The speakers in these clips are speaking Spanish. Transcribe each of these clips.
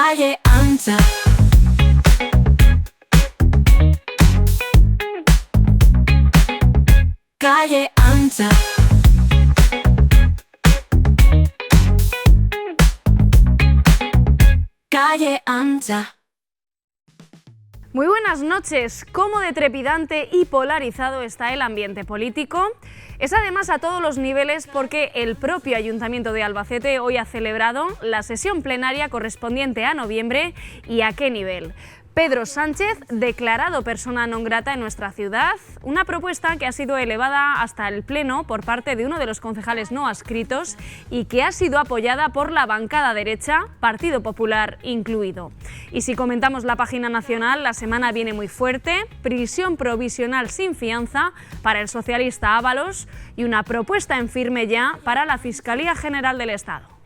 Calle ancha. Calle ancha. Calle ancha. Muy buenas noches. ¿Cómo de trepidante y polarizado está el ambiente político? Es además a todos los niveles porque el propio Ayuntamiento de Albacete hoy ha celebrado la sesión plenaria correspondiente a noviembre. ¿Y a qué nivel? Pedro Sánchez, declarado persona non grata en nuestra ciudad, una propuesta que ha sido elevada hasta el Pleno por parte de uno de los concejales no adscritos y que ha sido apoyada por la bancada derecha, Partido Popular incluido. Y si comentamos la página nacional, la semana viene muy fuerte: prisión provisional sin fianza para el socialista Ábalos y una propuesta en firme ya para la Fiscalía General del Estado.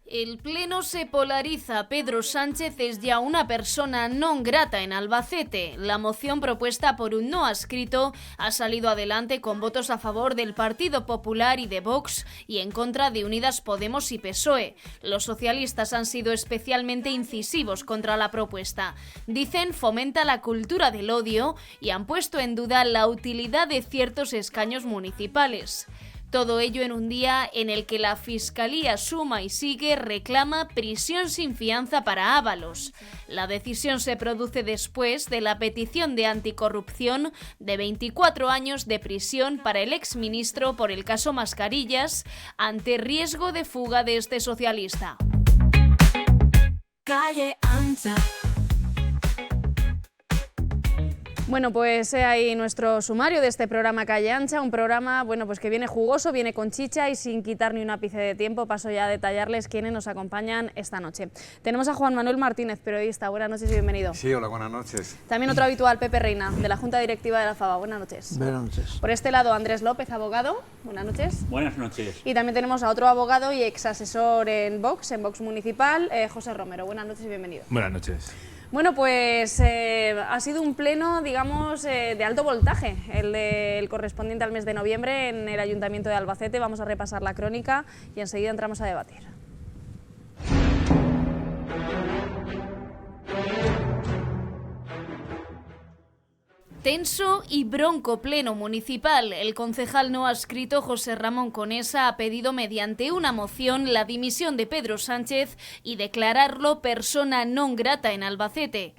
El Pleno se polariza. Pedro Sánchez es ya una persona non grata en Albacete. La moción propuesta por un no adscrito ha salido adelante con votos a favor del Partido Popular y de Vox y en contra de Unidas Podemos y PSOE. Los socialistas han sido especialmente incisivos contra la propuesta. Dicen fomenta la cultura del odio y han puesto en duda la utilidad de ciertos escaños municipales. Todo ello en un día en el que la Fiscalía suma y sigue reclama prisión sin fianza para Ábalos. La decisión se produce después de la petición de anticorrupción de 24 años de prisión para el exministro por el caso Mascarillas, ante riesgo de fuga de este socialista. Calle ancha. Bueno, pues ahí nuestro sumario de este programa Calle Ancha, un programa pues que viene jugoso, viene con chicha y sin quitar ni un ápice de tiempo paso ya a detallarles quiénes nos acompañan esta noche. Tenemos a Juan Manuel Martínez, periodista. Buenas noches y bienvenido. Sí, hola, buenas noches. También otro habitual, Pepe Reina, de la Junta Directiva de la FABA. Buenas noches. Buenas noches. Por este lado, Andrés López, abogado. Buenas noches. Buenas noches. Y también tenemos a otro abogado y exasesor en Vox Municipal, José Romero. Buenas noches y bienvenido. Buenas noches. Bueno, pues ha sido un pleno, digamos, de alto voltaje, el correspondiente al mes de noviembre en el Ayuntamiento de Albacete. Vamos a repasar la crónica y enseguida entramos a debatir. Tenso y bronco pleno municipal. El concejal no adscrito José Ramón Conesa ha pedido mediante una moción la dimisión de Pedro Sánchez y declararlo persona non grata en Albacete.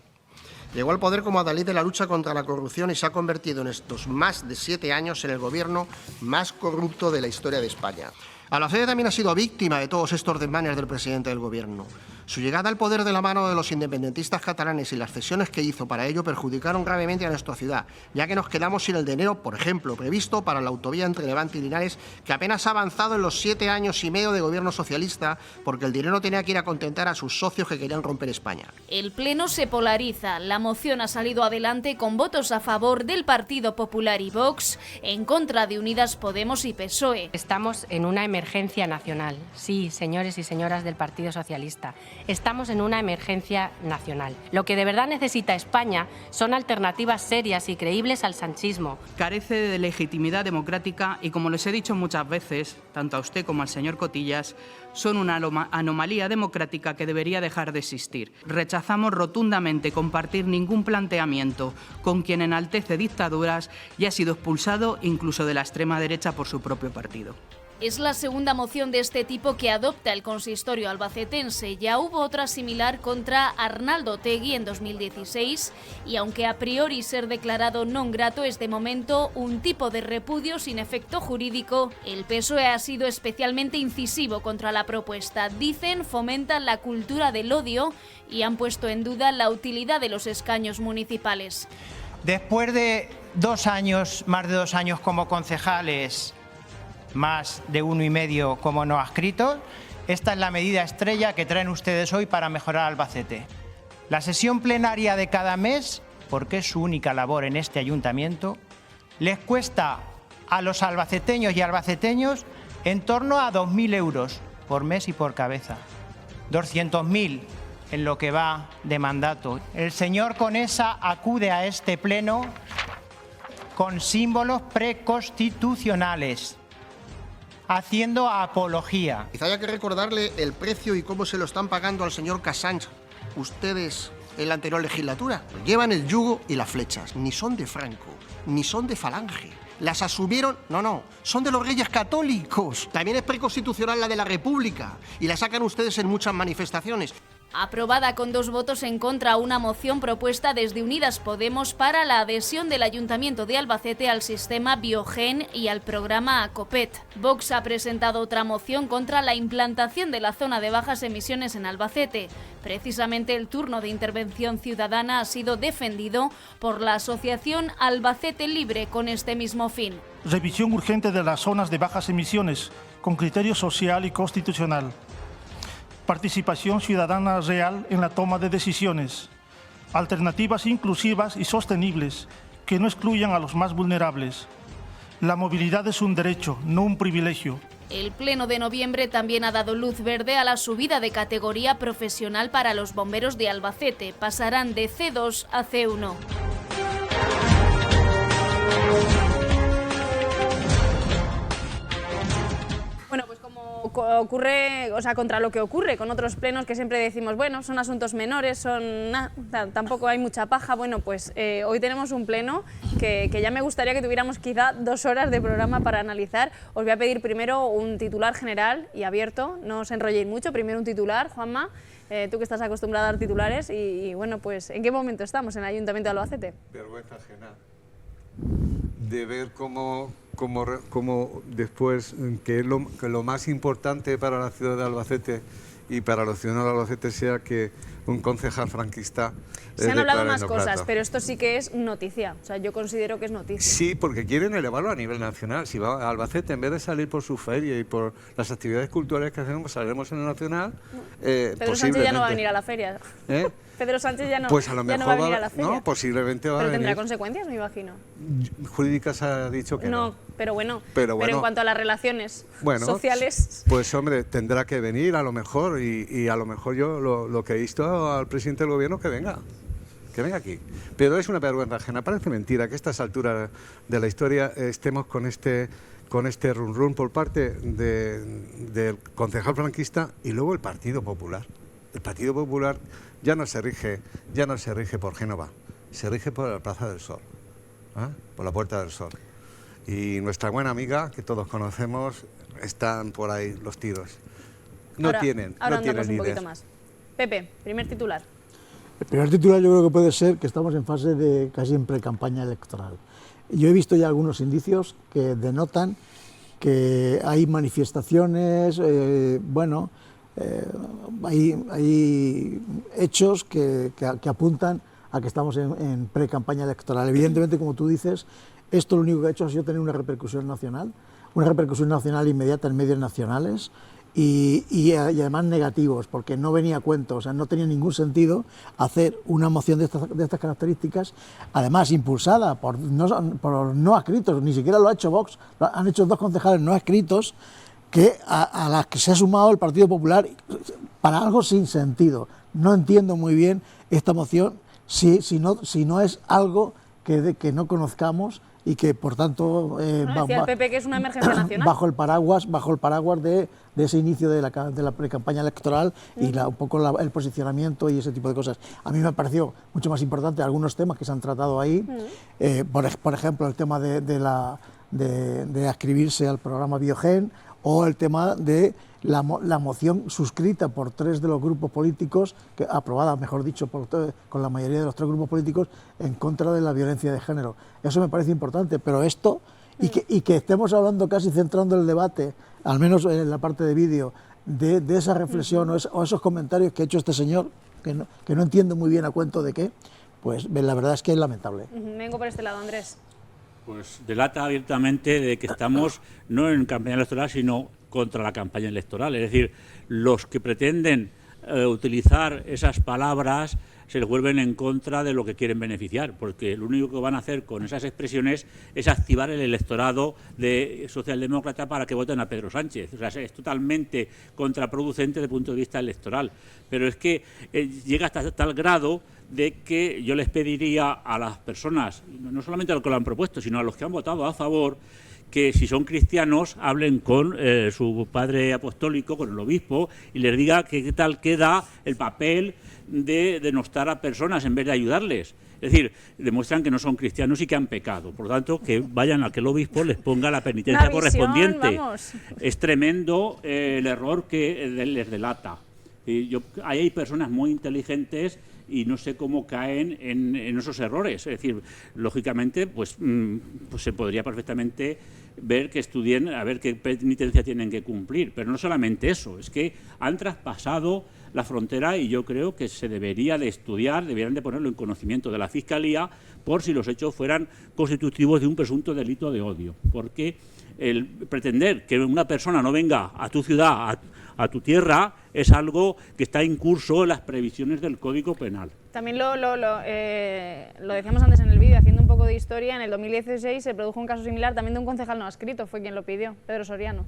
Llegó al poder como adalid de la lucha contra la corrupción y se ha convertido en estos más de 7 años en el gobierno más corrupto de la historia de España. Albacete también ha sido víctima de todos estos desmanes del presidente del gobierno. Su llegada al poder de la mano de los independentistas catalanes y las cesiones que hizo para ello perjudicaron gravemente a nuestra ciudad, ya que nos quedamos sin el dinero, por ejemplo, previsto para la autovía entre Levante y Linares, que apenas ha avanzado en los 7 años y medio de gobierno socialista, porque el dinero tenía que ir a contentar a sus socios que querían romper España. El pleno se polariza. La moción ha salido adelante con votos a favor del Partido Popular y Vox, en contra de Unidas Podemos y PSOE. Estamos en una emergencia nacional. Sí, señores y señoras del Partido Socialista. Estamos en una emergencia nacional. Lo que de verdad necesita España son alternativas serias y creíbles al sanchismo. Carece de legitimidad democrática y, como les he dicho muchas veces, tanto a usted como al señor Cotillas, son una anomalía democrática que debería dejar de existir. Rechazamos rotundamente compartir ningún planteamiento con quien enaltece dictaduras y ha sido expulsado incluso de la extrema derecha por su propio partido. Es la segunda moción de este tipo que adopta el consistorio albacetense. Ya hubo otra similar contra Arnaldo Otegi en 2016 y aunque a priori ser declarado non grato es de momento un tipo de repudio sin efecto jurídico, el PSOE ha sido especialmente incisivo contra la propuesta. Dicen fomentan la cultura del odio y han puesto en duda la utilidad de los escaños municipales. Después de 2 años, más de 2 años como concejales, más de 1 y medio como no adscritos, esta es la medida estrella que traen ustedes hoy para mejorar Albacete. La sesión plenaria de cada mes, porque es su única labor en este ayuntamiento, les cuesta a los albaceteños y albaceteños en torno a 2.000 euros por mes y por cabeza. 200.000 en lo que va de mandato. El señor Conesa acude a este pleno con símbolos preconstitucionales. haciendo apología. Quizá haya que recordarle el precio y cómo se lo están pagando al señor Cassange ustedes en la anterior legislatura. Llevan el yugo y las flechas. Ni son de Franco, ni son de Falange. Las asumieron, no, son de los Reyes Católicos. También es preconstitucional la de la República y la sacan ustedes en muchas manifestaciones. Aprobada con 2 votos en contra una moción propuesta desde Unidas Podemos para la adhesión del Ayuntamiento de Albacete al sistema Biogen y al programa ACOPET. Vox ha presentado otra moción contra la implantación de la zona de bajas emisiones en Albacete. Precisamente el turno de intervención ciudadana ha sido defendido por la asociación Albacete Libre con este mismo fin. Revisión urgente de las zonas de bajas emisiones con criterio social y constitucional. Participación ciudadana real en la toma de decisiones. Alternativas inclusivas y sostenibles que no excluyan a los más vulnerables. La movilidad es un derecho, no un privilegio. El Pleno de noviembre también ha dado luz verde a la subida de categoría profesional para los bomberos de Albacete. Pasarán de C2 a C1. Bueno, pues como ocurre, o sea, contra lo que ocurre con otros plenos que siempre decimos, bueno, son asuntos menores, tampoco hay mucha paja. Bueno, pues hoy tenemos un pleno que ya me gustaría que tuviéramos quizá 2 horas de programa para analizar. Os voy a pedir primero un titular general y abierto, no os enrolléis mucho. Primero un titular, Juanma, tú que estás acostumbrado a dar titulares y bueno, pues ¿en qué momento estamos en el Ayuntamiento de Albacete? Vergüenza ajena de ver cómo después, que lo más importante para la ciudad de Albacete y para los ciudadanos de Albacete sea que un concejal franquista... Se han hablado más cosas, pero esto sí que es noticia. O sea, yo considero que es noticia. Sí, porque quieren elevarlo a nivel nacional. Si va a Albacete, en vez de salir por su feria y por las actividades culturales que hacemos, saldremos en el nacional. Pedro Sánchez ya no va a venir a la feria. Pedro Sánchez ya no, pues a lo mejor ya no va a venir a la feria. No, posiblemente va a venir. Pero tendrá consecuencias, me imagino. Jurídicas ha dicho que no. Pero bueno, en cuanto a las relaciones sociales... Pues hombre, tendrá que venir a lo mejor y a lo mejor yo lo que he visto al presidente del gobierno que venga aquí. Pero es una vergüenza ajena, parece mentira que a estas alturas de la historia estemos con este run por parte del concejal franquista y luego el Partido Popular. El Partido Popular ya no se rige por Génova, se rige por la Plaza del Sol, por la Puerta del Sol. Y nuestra buena amiga, que todos conocemos, están por ahí los tiros. No tienen un poquito más. Pepe, primer titular. El primer titular yo creo que puede ser que estamos en fase de casi en pre-campaña electoral. Yo he visto ya algunos indicios que denotan que hay manifestaciones, hay hechos que apuntan a que estamos en pre-campaña electoral. Evidentemente, como tú dices, esto lo único que ha hecho ha sido tener una repercusión nacional inmediata en medios nacionales y además negativos, porque no venía a cuento, o sea, no tenía ningún sentido hacer una moción de estas características, además impulsada por no adscritos, ni siquiera lo ha hecho Vox, lo han hecho 2 concejales no adscritos, a las que se ha sumado el Partido Popular para algo sin sentido. No entiendo muy bien esta moción si no es algo que no conozcamos y que por tanto decía el PP que es una emergencia nacional bajo el paraguas de ese inicio de la pre-campaña electoral y un poco el posicionamiento y ese tipo de cosas. A mí me ha parecido mucho más importante algunos temas que se han tratado ahí, por ejemplo el tema de adscribirse al programa Biogen, o el tema de la moción suscrita por 3 de los grupos políticos, aprobada, mejor dicho, con la mayoría de los 3 grupos políticos, en contra de la violencia de género. Eso me parece importante, pero esto, y que estemos hablando casi centrando el debate, al menos en la parte de vídeo, de esa reflexión o esos comentarios que ha hecho este señor, que no entiendo muy bien a cuento de qué, pues la verdad es que es lamentable. Vengo por este lado, Andrés. Pues delata abiertamente de que estamos no en campaña electoral, sino contra la campaña electoral. Es decir, los que pretenden utilizar esas palabras se les vuelven en contra de lo que quieren beneficiar, porque lo único que van a hacer con esas expresiones es activar el electorado de socialdemócrata para que voten a Pedro Sánchez. O sea, es totalmente contraproducente desde el punto de vista electoral. Pero es que llega hasta tal grado de que yo les pediría a las personas, no solamente a los que lo han propuesto, sino a los que han votado a favor, que si son cristianos hablen con su padre apostólico, con el obispo, y les diga que qué tal queda el papel de denostar a personas en vez de ayudarles. Es decir, demuestran que no son cristianos y que han pecado. Por lo tanto, que vayan a que el obispo les ponga la penitencia correspondiente. Vamos. Es tremendo el error que les delata. Ahí hay personas muy inteligentes y no sé cómo caen en esos errores. Es decir, lógicamente, pues se podría perfectamente ver que estudien a ver qué penitencia tienen que cumplir. Pero no solamente eso, es que han traspasado la frontera y yo creo que se debería de estudiar, deberían de ponerlo en conocimiento de la Fiscalía por si los hechos fueran constitutivos de un presunto delito de odio. Porque el pretender que una persona no venga a tu ciudad, a tu tierra, es algo que está en curso en las previsiones del Código Penal. También lo decíamos antes en el vídeo, haciendo un poco de historia, en el 2016 se produjo un caso similar también de un concejal no adscrito, fue quien lo pidió, Pedro Soriano.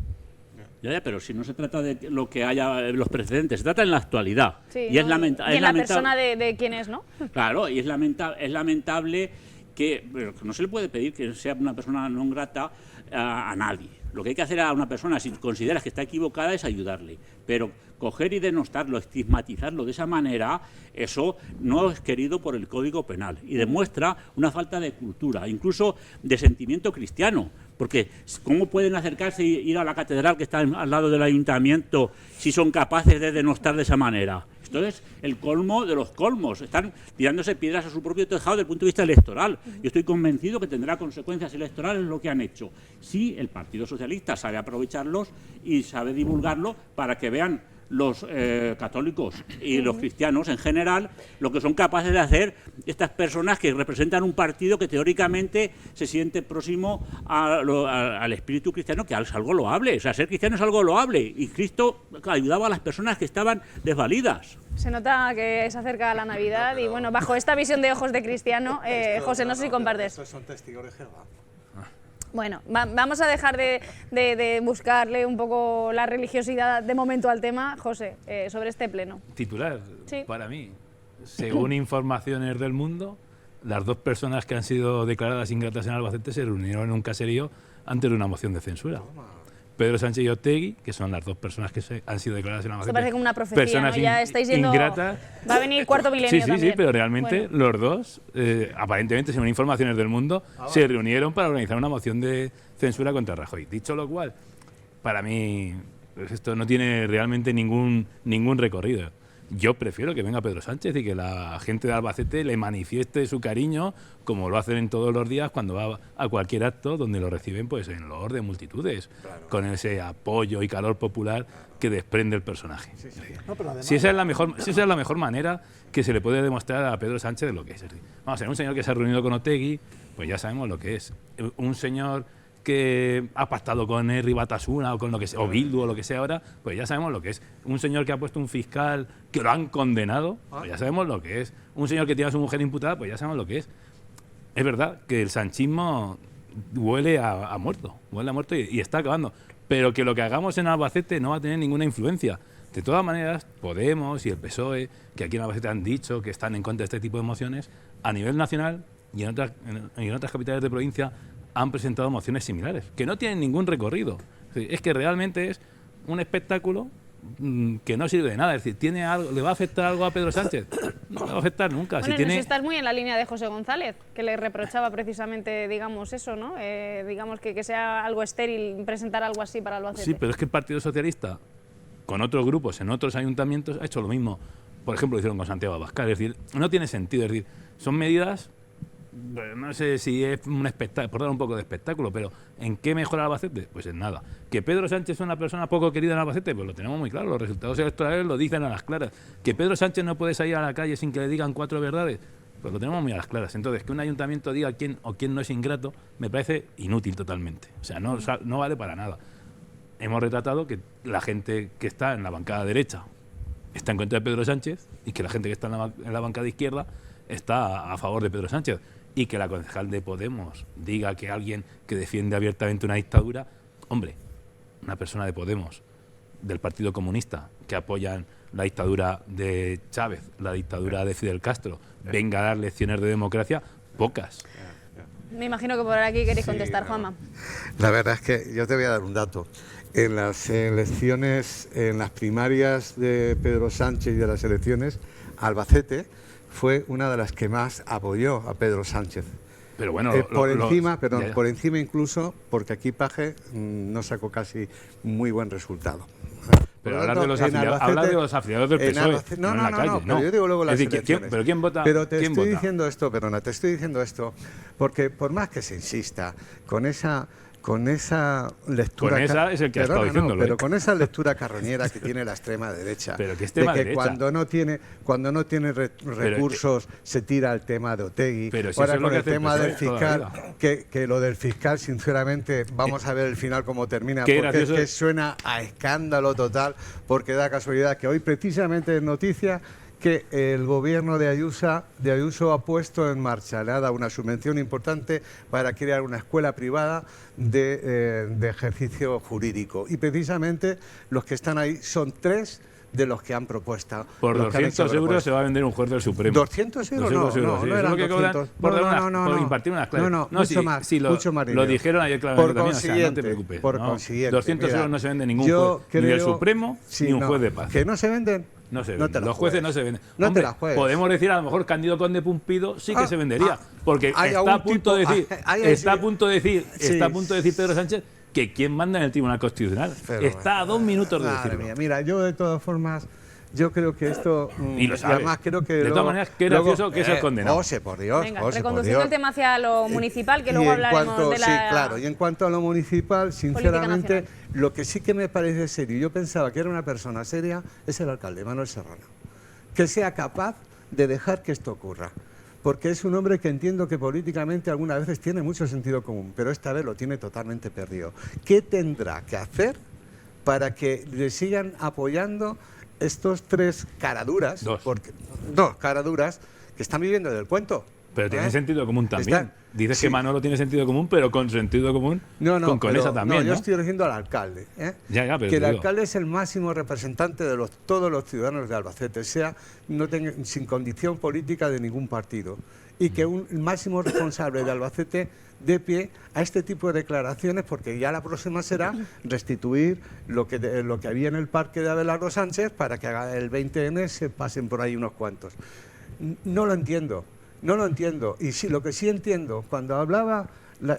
Ya, pero si no se trata de lo que haya los precedentes, se trata en la actualidad. Sí, y es lamentable. Y en la persona de quién es, ¿no? Claro, y es lamentable que no se le puede pedir que sea una persona no grata a nadie. Lo que hay que hacer a una persona, si consideras que está equivocada, es ayudarle. Pero coger y denostarlo, estigmatizarlo de esa manera, eso no es querido por el Código Penal y demuestra una falta de cultura, incluso de sentimiento cristiano. Porque ¿cómo pueden acercarse e ir a la catedral que está al lado del ayuntamiento si son capaces de denostar de esa manera? Esto es el colmo de los colmos. Están tirándose piedras a su propio tejado desde el punto de vista electoral. Yo estoy convencido que tendrá consecuencias electorales lo que han hecho. Si el Partido Socialista sabe aprovecharlos y sabe divulgarlo para que vean los católicos y los cristianos en general lo que son capaces de hacer estas personas que representan un partido que teóricamente se siente próximo al espíritu cristiano, que es algo loable. O sea, ser cristiano es algo loable y Cristo ayudaba a las personas que estaban desvalidas. Se nota que se acerca la Navidad y bueno, bajo esta visión de ojos de cristiano, José, no sé si compartes. Estos son testigos de Jehová. Bueno, vamos a dejar de buscarle un poco la religiosidad de momento al tema. José, sobre este pleno. Titular, sí. Para mí, según informaciones del Mundo, las dos personas que han sido declaradas ingratas en Albacete se reunieron en un caserío antes de una moción de censura. Pedro Sánchez y Otegi, que son las dos personas que han sido declaradas en Albacete. Esto parece como una profecía, personas ¿no? Ya estáis yendo... ingratas. Va a venir cuarto milenio también. Sí, pero realmente los dos, aparentemente, según informaciones del Mundo, se reunieron para organizar una moción de censura contra Rajoy. Dicho lo cual, para mí, pues esto no tiene realmente ningún recorrido. Yo prefiero que venga Pedro Sánchez y que la gente de Albacete le manifieste su cariño, como lo hacen todos los días cuando va a cualquier acto donde lo reciben pues en loor de multitudes, claro, con ese apoyo y calor popular que desprende el personaje. Sí, sí. No, además, si esa es la mejor manera que se le puede demostrar a Pedro Sánchez de lo que es. Vamos a ver, un señor que se ha reunido con Otegi, pues ya sabemos lo que es. Un señor que ha pactado con Herri Batasuna o con lo que sea, o Bildu o lo que sea ahora, pues ya sabemos lo que es. Un señor que ha puesto un fiscal que lo han condenado, pues ya sabemos lo que es. Un señor que tiene a su mujer imputada, pues ya sabemos lo que es. Es verdad que el sanchismo huele a muerto y está acabando. Pero que lo que hagamos en Albacete no va a tener ninguna influencia. De todas maneras, Podemos y el PSOE, que aquí en Albacete han dicho que están en contra de este tipo de mociones, a nivel nacional y en otras capitales de provincia han presentado mociones similares, que no tienen ningún recorrido. Es que realmente es un espectáculo que no sirve de nada. Es decir, ¿le va a afectar algo a Pedro Sánchez? No le va a afectar nunca. Bueno, si estás muy en la línea de José González, que le reprochaba precisamente, digamos, eso, ¿no? Digamos que sea algo estéril presentar algo así para Albacete. Sí, pero es que el Partido Socialista, con otros grupos, en otros ayuntamientos, ha hecho lo mismo. Por ejemplo, lo hicieron con Santiago Abascal. Es decir, no tiene sentido. Es decir, son medidas... No sé si es un espectáculo, por dar un poco de espectáculo, pero ¿en qué mejora Albacete? Pues en nada. ¿Que Pedro Sánchez es una persona poco querida en Albacete? Pues lo tenemos muy claro, los resultados electorales lo dicen a las claras. ¿Que Pedro Sánchez no puede salir a la calle sin que le digan 4 verdades? Pues lo tenemos muy a las claras. Entonces, que un ayuntamiento diga quién no es ingrato, me parece inútil totalmente. O sea, no vale para nada. Hemos retratado que la gente que está en la bancada derecha está en contra de Pedro Sánchez y que la gente que está en la bancada izquierda está a favor de Pedro Sánchez. Y que la concejal de Podemos diga que alguien que defiende abiertamente una dictadura, hombre, una persona de Podemos, del Partido Comunista, que apoyan la dictadura de Chávez, la dictadura de Fidel Castro, venga a dar lecciones de democracia, pocas. Me imagino que por aquí queréis contestar, Juanma. La verdad es que yo te voy a dar un dato. En las elecciones, en las primarias de Pedro Sánchez y de las elecciones, Albacete fue una de las que más apoyó a Pedro Sánchez. Pero bueno, por encima incluso, porque aquí Paje no sacó casi muy buen resultado. Pero hablar de los afiliados del PSOE, no, en la calle, no. Pero yo digo luego las elecciones. ¿Pero quién vota? Pero te estoy diciendo esto, perdona, te estoy diciendo esto, porque por más que se insista con esa lectura... Con esa es el que ha estado diciéndolo. Pero con esa lectura carroñera que tiene la extrema derecha, pero que extrema de que derecha. cuando no tiene recursos se tira al tema de Otegi. Pero si ahora eso es con lo el que hace tema del PSOE fiscal, que lo del fiscal, sinceramente, vamos a ver el final cómo termina, Qué porque gracioso. es que suena a escándalo total, porque da casualidad que hoy precisamente es noticia que el gobierno de Ayuso ha puesto en marcha, le ha dado una subvención importante para crear una escuela privada de ejercicio jurídico. Y precisamente los que están ahí son 3 de los que han propuesto. Por 200 euros se va a vender un juez del Supremo. 200 euros, no eran 200. Por impartir unas clases. No, mucho más. Mucho más. Lo dijeron ayer claramente también, o sea, no te preocupes. Por consiguiente, 200 euros no se vende ningún juez, ni del Supremo, ni un juez de paz. ¿Que no se venden? No se venden. Los jueces no se venden. No Hombre, te la juegues. podemos decir a lo mejor Cándido Conde Pumpido sí que se vendería, porque está a punto de decir Pedro Sánchez que quién manda en el Tribunal Constitucional. Está a 2 minutos de decirlo. Mira, yo de todas formas, yo creo que esto... Y lo sabes. además creo que... De todas maneras, qué gracioso que es el condenado. Por Dios. Venga, reconduciendo el tema hacia lo municipal, que luego hablaremos de la... Sí, claro. Y en cuanto a lo municipal, sinceramente, lo que sí que me parece serio, yo pensaba que era una persona seria, es el alcalde, Manuel Serrano. Que sea capaz de dejar que esto ocurra. Porque es un hombre que entiendo que políticamente algunas veces tiene mucho sentido común, pero esta vez lo tiene totalmente perdido. ¿Qué tendrá que hacer para que le sigan apoyando estos 3 caraduras? Dos caraduras que están viviendo del cuento. Pero tiene sentido común también. Dices que Manolo tiene sentido común, pero con sentido común con esa también. Yo estoy diciendo al alcalde. Pero que el alcalde es el máximo representante de todos los ciudadanos de Albacete, sin condición política de ningún partido. Y que el máximo responsable de Albacete dé pie a este tipo de declaraciones, porque ya la próxima será restituir lo que había en el parque de Abelardo Sánchez para que el 20N se pasen por ahí unos cuantos. No lo entiendo. Y sí, lo que sí entiendo, cuando hablaba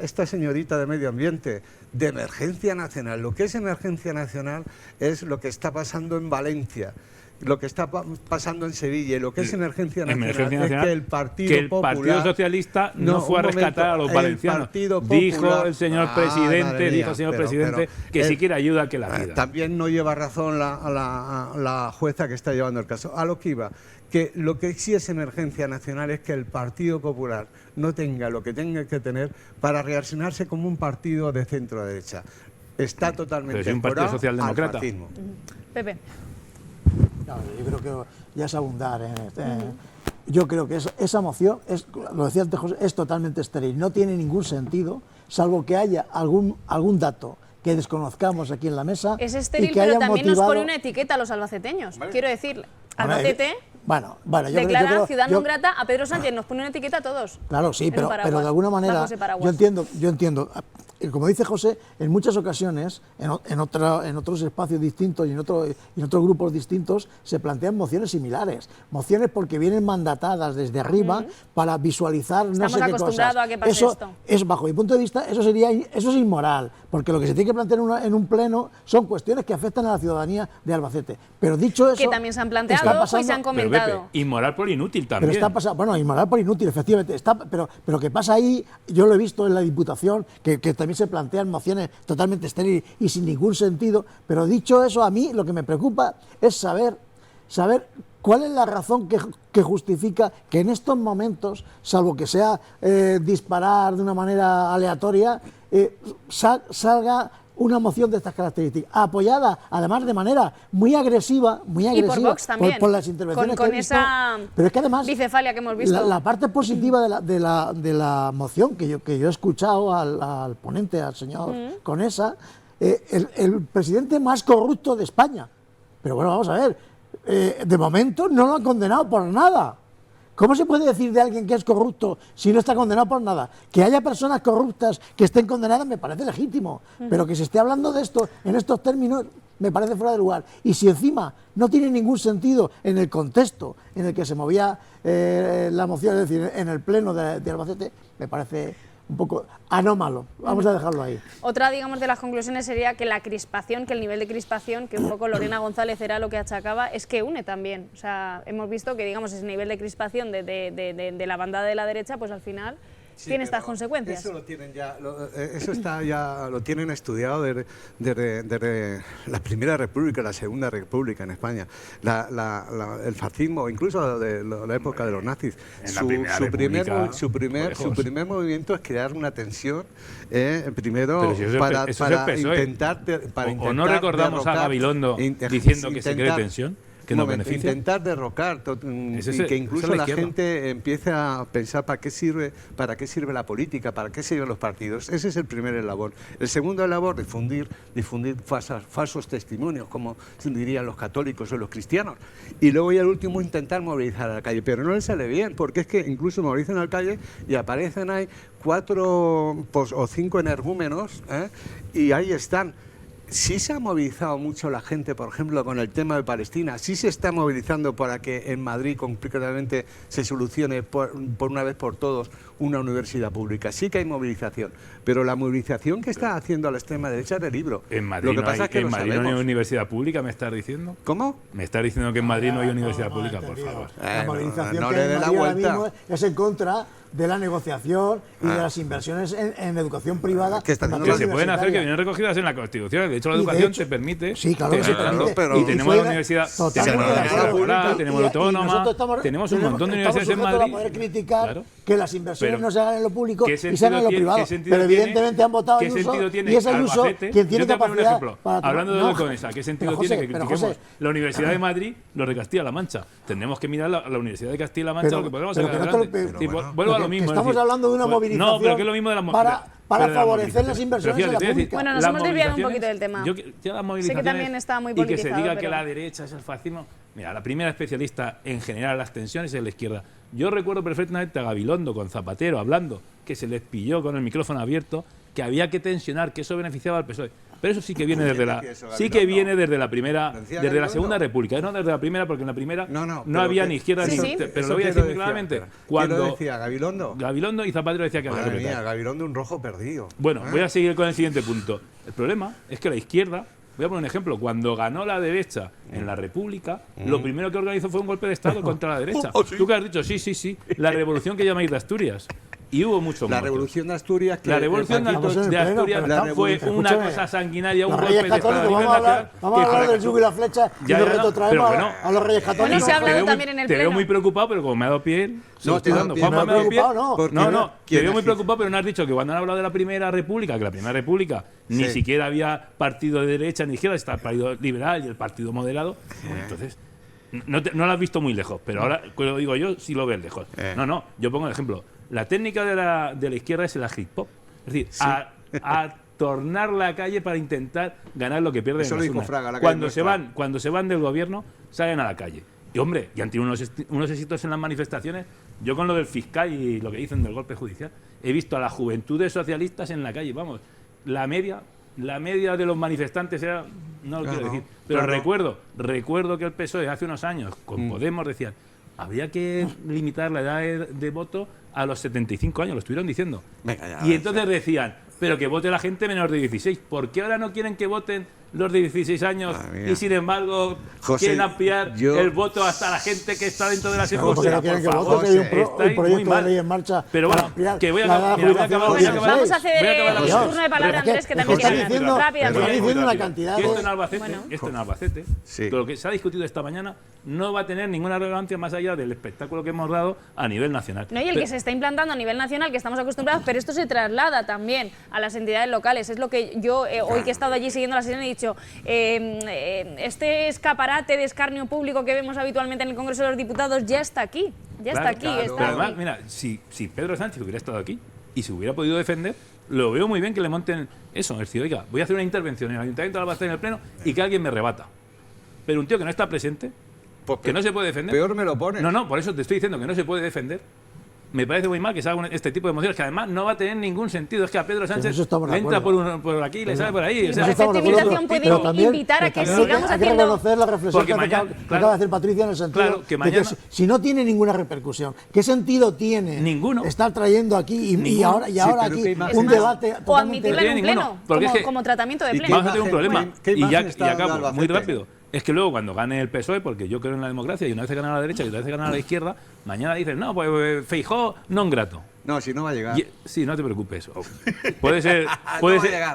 esta señorita de Medio Ambiente de emergencia nacional, lo que es emergencia nacional es lo que está pasando en Valencia, lo que está pasando en Sevilla, y lo que es emergencia nacional es que el Partido Socialista no fue a rescatar a los valencianos. Dijo el señor presidente, que si quiere ayuda que la vida. También no lleva razón la jueza que está llevando el caso. A lo que iba, que lo que sí es emergencia nacional es que el Partido Popular no tenga lo que tenga que tener para reaccionarse como un partido de centro-derecha. Está totalmente pero es un partido socialdemócrata. Pepe. No, yo creo que ya es abundar en este. Yo creo que esa moción, lo decía antes José, es totalmente estéril. No tiene ningún sentido, salvo que haya algún dato que desconozcamos aquí en la mesa. Es estéril, y que pero también nos pone motivado... una etiqueta a los albaceteños. Quiero decir, Albacete yo declara creo, ciudad non grata a Pedro Sánchez, nos pone una etiqueta a todos. Claro, sí, pero de alguna manera, yo entiendo, como dice José, en muchas ocasiones, en otros espacios distintos y en otros grupos distintos, se plantean mociones similares. Mociones porque vienen mandatadas desde arriba para visualizar no sé qué cosas. Estamos acostumbrados a que pase esto. Es, bajo mi punto de vista, eso es inmoral, porque lo que se tiene que plantear en un pleno son cuestiones que afectan a la ciudadanía de Albacete. Pero dicho eso... Que también se han planteado y se han comentado. Inmoral por inútil también. Pero está pasando, bueno, inmoral por inútil, efectivamente. Pero que pasa ahí, yo lo he visto en la Diputación, que también se plantean mociones totalmente estériles y sin ningún sentido. Pero dicho eso, a mí lo que me preocupa es saber cuál es la razón que justifica que en estos momentos, salvo que sea disparar de una manera aleatoria, salga una moción de estas características, apoyada además de manera muy agresiva y por Vox también, por las intervenciones con que he visto. esa pero es que además bicefalia que hemos visto. La parte positiva de la moción que yo he escuchado al ponente, al señor Conesa, el presidente más corrupto de España. Pero bueno, vamos a ver, de momento no lo han condenado por nada. ¿Cómo se puede decir de alguien que es corrupto si no está condenado por nada? Que haya personas corruptas que estén condenadas me parece legítimo, pero que se esté hablando de esto en estos términos me parece fuera de lugar. Y si encima no tiene ningún sentido en el contexto en el que se movía la moción, es decir, en el pleno de Albacete, me parece un poco anómalo. Vamos a dejarlo ahí. Otra, digamos, de las conclusiones sería que la crispación, que el nivel de crispación, que un poco Lorena González era lo que achacaba, es que une también. O sea, hemos visto que, digamos, ese nivel de crispación de la bandada de la derecha, pues al final tiene estas consecuencias. Eso lo tienen ya, eso está ya, lo tienen estudiado desde la Primera República, la Segunda República en España, el fascismo, incluso de la época de los nazis. Su primer movimiento es crear una tensión, primero para intentar ¿O no recordamos a Gabilondo diciendo que se cree tensión? Que nos beneficia. Intentar derrocar y que incluso la gente empiece a pensar para qué sirve la política, para qué sirven los partidos. Ese es el primer eslabón. El segundo eslabón, difundir falsos testimonios, como dirían los católicos o los cristianos. Y luego ya el último, intentar movilizar a la calle. Pero no les sale bien, porque es que incluso movilizan a la calle y aparecen ahí 4 o 5 energúmenos, y ahí están. Sí se ha movilizado mucho la gente, por ejemplo, con el tema de Palestina. Sí se está movilizando para que en Madrid concretamente se solucione por una vez por todos una universidad pública. Sí que hay movilización, pero la movilización que está haciendo a la extrema derecha es de libro. En Madrid, no hay universidad pública, ¿me estás diciendo? ¿Cómo? Me estás diciendo que en Madrid no hay universidad pública, por favor. La movilización que hay en Madrid ahora mismo es en contra de la negociación y de las inversiones en educación privada. Que se pueden hacer, que vienen recogidas en la Constitución. De hecho, la educación te permite. Sí, claro que se permite. Y tenemos la universidad, tenemos la autónoma, tenemos un montón de universidades en Madrid. Para poder criticar que las inversiones no se hagan en lo público y se hagan en lo tiene, privado. Pero evidentemente han votado Ayuso y es Ayuso quien tiene capacidad para... Hablando de Conesa, ¿qué sentido tiene que critiquemos la Universidad de Madrid, los de Castilla-La Mancha? Tendremos que mirar la Universidad de Castilla-La Mancha, lo que podemos hacer adelante. Vuelvo a lo mismo. Estamos hablando de una movilización. No, pero que es lo mismo de la para favorecer las inversiones en la pública. Bueno, nos hemos desviado un poquito del tema. Sé que también está muy politizado. Y que se diga que la derecha es el fascismo. Mira, la primera especialista en general las tensiones es la izquierda. Yo recuerdo perfectamente a Gabilondo con Zapatero hablando, que se les pilló con el micrófono abierto, que había que tensionar, que eso beneficiaba al PSOE. Pero eso sí que viene desde la primera, desde la Segunda República, no desde la primera, porque en la primera no había ni izquierda ni derecha. Pero lo voy a decir muy claramente. Cuando decía Gabilondo. Gabilondo y Zapatero decía que había que apretar. Gabilondo un rojo perdido. Bueno, voy a seguir con el siguiente punto. El problema es que la izquierda, voy a poner un ejemplo, cuando ganó la derecha en la República, lo primero que organizó fue un golpe de Estado contra la derecha. Tú que has dicho, sí, la revolución que llamáis de Asturias. Y hubo mucho La revolución de Asturias. La revolución de Asturias fue una cosa sanguinaria, un golpe de Estado a nivel nacional. Vamos a hablar del yugo y la flecha y nos retrotraemos a los Reyes Católicos. No se ha hablado también en el pleno. Te veo muy preocupado, pero como me ha dado pie. No, te veo muy preocupado, pero no has dicho que cuando han hablado de la Primera República, que la Primera República ni siquiera había partido de derecha ni izquierda, está el Partido Liberal y el Partido Moderado. Bueno, entonces, no lo has visto muy lejos, pero ahora, lo digo yo, sí lo ves lejos. No, yo pongo el ejemplo. La técnica de la izquierda es el hip hop. Es decir, a tornar la calle para intentar ganar lo que pierden en las urnas. Cuando se van del gobierno, salen a la calle. Y hombre, y han tenido unos éxitos en las manifestaciones. Yo con lo del fiscal y lo que dicen del golpe judicial, he visto a las juventudes socialistas en la calle. Vamos, la media de los manifestantes era, no lo quiero decir, pero recuerdo que el PSOE hace unos años, con Podemos, decían, habría que limitar la edad de voto a los 75 años, lo estuvieron diciendo. Y entonces decían, pero que vote la gente menor de 16. ¿Por qué ahora no quieren que voten los de 16 años y sin embargo quieren ampliar el voto hasta la gente que está dentro de las empresas? Por favor, estáis muy mal. De ley en marcha. Pero bueno, que voy a acabar. Vamos a hacer el turno de palabra Andrés, que también quiere diciendo una cantidad de... Esto en Albacete, lo que se ha discutido esta mañana, no va a tener ninguna relevancia más allá del espectáculo que hemos dado a nivel nacional. No, y el que se está implantando a nivel nacional, que estamos acostumbrados, pero esto se traslada también a las entidades locales. Es lo que yo, hoy que he estado allí siguiendo la sesión, he dicho, este escaparate de escarnio público que vemos habitualmente en el Congreso de los Diputados ya está aquí. Pero además, mira, si Pedro Sánchez hubiera estado aquí y se hubiera podido defender, lo veo muy bien que le monten eso. Es decir, oiga, voy a hacer una intervención en el Ayuntamiento de Albacete en el Pleno y que alguien me rebata. Pero un tío que no está presente, Pues que no se puede defender. Peor me lo pones. No, por eso te estoy diciendo que no se puede defender. Me parece muy mal que se haga este tipo de mociones, que además no va a tener ningún sentido. Es que a Pedro Sánchez le entra por aquí y le sale por ahí. O sea, esta invitación puede invitar a que sigamos hay que haciendo... reconocer la reflexión que acaba de hacer Patricia en el sentido que de que si no tiene ninguna repercusión, ¿qué sentido tiene estar trayendo aquí y ahora aquí un debate o admitirla en un pleno, como tratamiento de pleno? Vamos a tener un problema, y acabo, Albacete? muy rápido. Es que luego cuando gane el PSOE, porque yo creo en la democracia, y una vez gana la derecha y otra vez gana la izquierda, mañana dicen, no, pues Feijóo non grato. No, si no va a llegar. Sí, no te preocupes. Puede ser,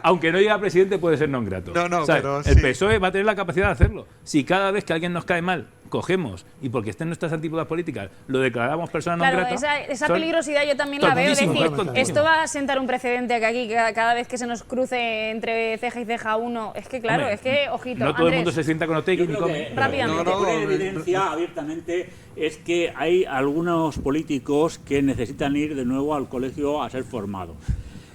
aunque no llegue a presidente, puede ser non grato. No, pero el PSOE va a tener la capacidad de hacerlo. Si cada vez que alguien nos cae mal, cogemos y porque estén nuestras antípodas políticas lo declaramos persona non grata. Claro, esa peligrosidad yo también la veo. Es decir, esto va a sentar un precedente que aquí cada vez que se nos cruce entre ceja y ceja uno, es que claro, es que ojito. No todo el mundo se sienta con Otegi ni come. Rápidamente. Lo que pone en evidencia abiertamente es que hay algunos políticos que necesitan ir de nuevo al colegio a ser formados.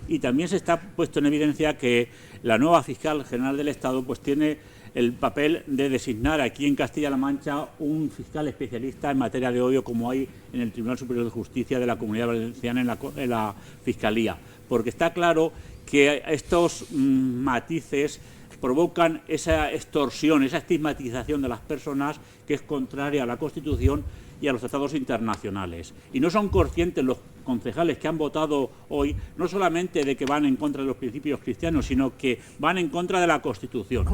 Y también se está puesto en evidencia que la nueva fiscal general del Estado pues tiene el papel de designar aquí en Castilla-La Mancha un fiscal especialista en materia de odio, como hay en el Tribunal Superior de Justicia de la Comunidad Valenciana en la Fiscalía. Porque está claro que estos matices provocan esa extorsión, esa estigmatización de las personas que es contraria a la Constitución y a los tratados internacionales. Y no son conscientes los concejales que han votado hoy, no solamente de que van en contra de los principios cristianos, sino que van en contra de la Constitución.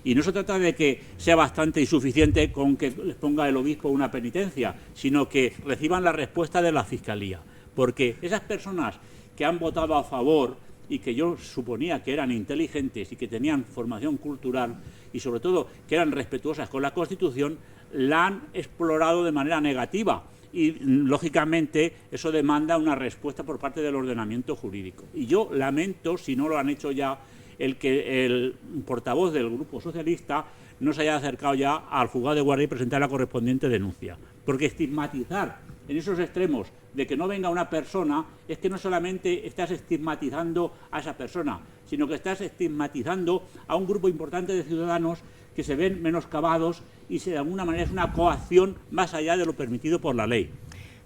Y no se trata de que sea bastante insuficiente con que les ponga el obispo una penitencia, sino que reciban la respuesta de la Fiscalía. Porque esas personas que han votado a favor y que yo suponía que eran inteligentes y que tenían formación cultural y sobre todo que eran respetuosas con la Constitución, la han explorado de manera negativa y lógicamente eso demanda una respuesta por parte del ordenamiento jurídico. Y yo lamento, si no lo han hecho ya, el que el portavoz del Grupo Socialista no se haya acercado ya al juzgado de guardia y presentar la correspondiente denuncia. Porque estigmatizar en esos extremos de que no venga una persona es que no solamente estás estigmatizando a esa persona, sino que estás estigmatizando a un grupo importante de ciudadanos que se ven menoscabados y de alguna manera es una coacción más allá de lo permitido por la ley.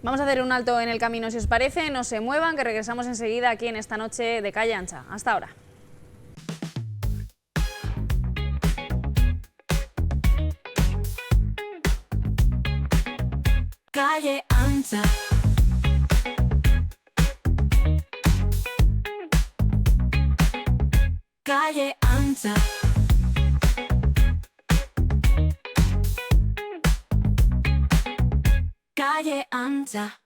Vamos a hacer un alto en el camino, si os parece, no se muevan, que regresamos enseguida aquí en esta noche de Calle Ancha. Hasta ahora. Calle Ancha. Calle Ancha. Calle Ancha.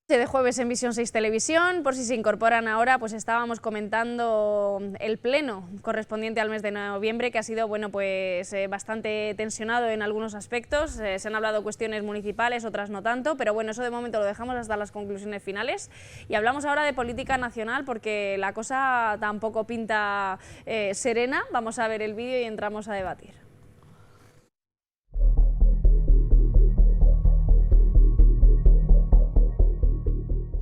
De jueves en Visión 6 Televisión, por si se incorporan ahora, pues estábamos comentando el pleno correspondiente al mes de noviembre, que ha sido pues bastante tensionado en algunos aspectos. Se han hablado cuestiones municipales, otras no tanto, pero bueno, eso de momento lo dejamos hasta las conclusiones finales. Y hablamos ahora de política nacional, porque la cosa tampoco pinta serena. Vamos a ver el vídeo y entramos a debatir.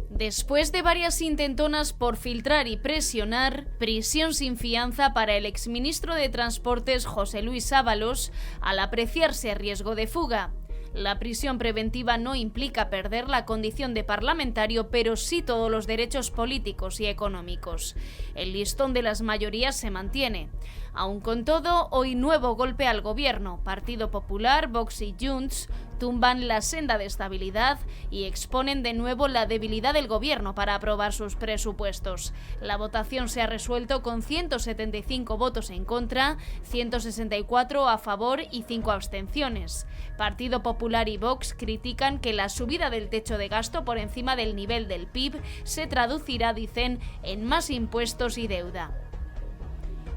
Después de varias intentonas por filtrar y presionar, prisión sin fianza para el exministro de Transportes José Luis Ábalos al apreciarse riesgo de fuga. La prisión preventiva no implica perder la condición de parlamentario, pero sí todos los derechos políticos y económicos. El listón de las mayorías se mantiene. Aun con todo, hoy nuevo golpe al gobierno. Partido Popular, Vox y Junts tumban la senda de estabilidad y exponen de nuevo la debilidad del gobierno para aprobar sus presupuestos. La votación se ha resuelto con 175 votos en contra, 164 a favor y 5 abstenciones. Partido Popular y Vox critican que la subida del techo de gasto por encima del nivel del PIB se traducirá, dicen, en más impuestos y deuda.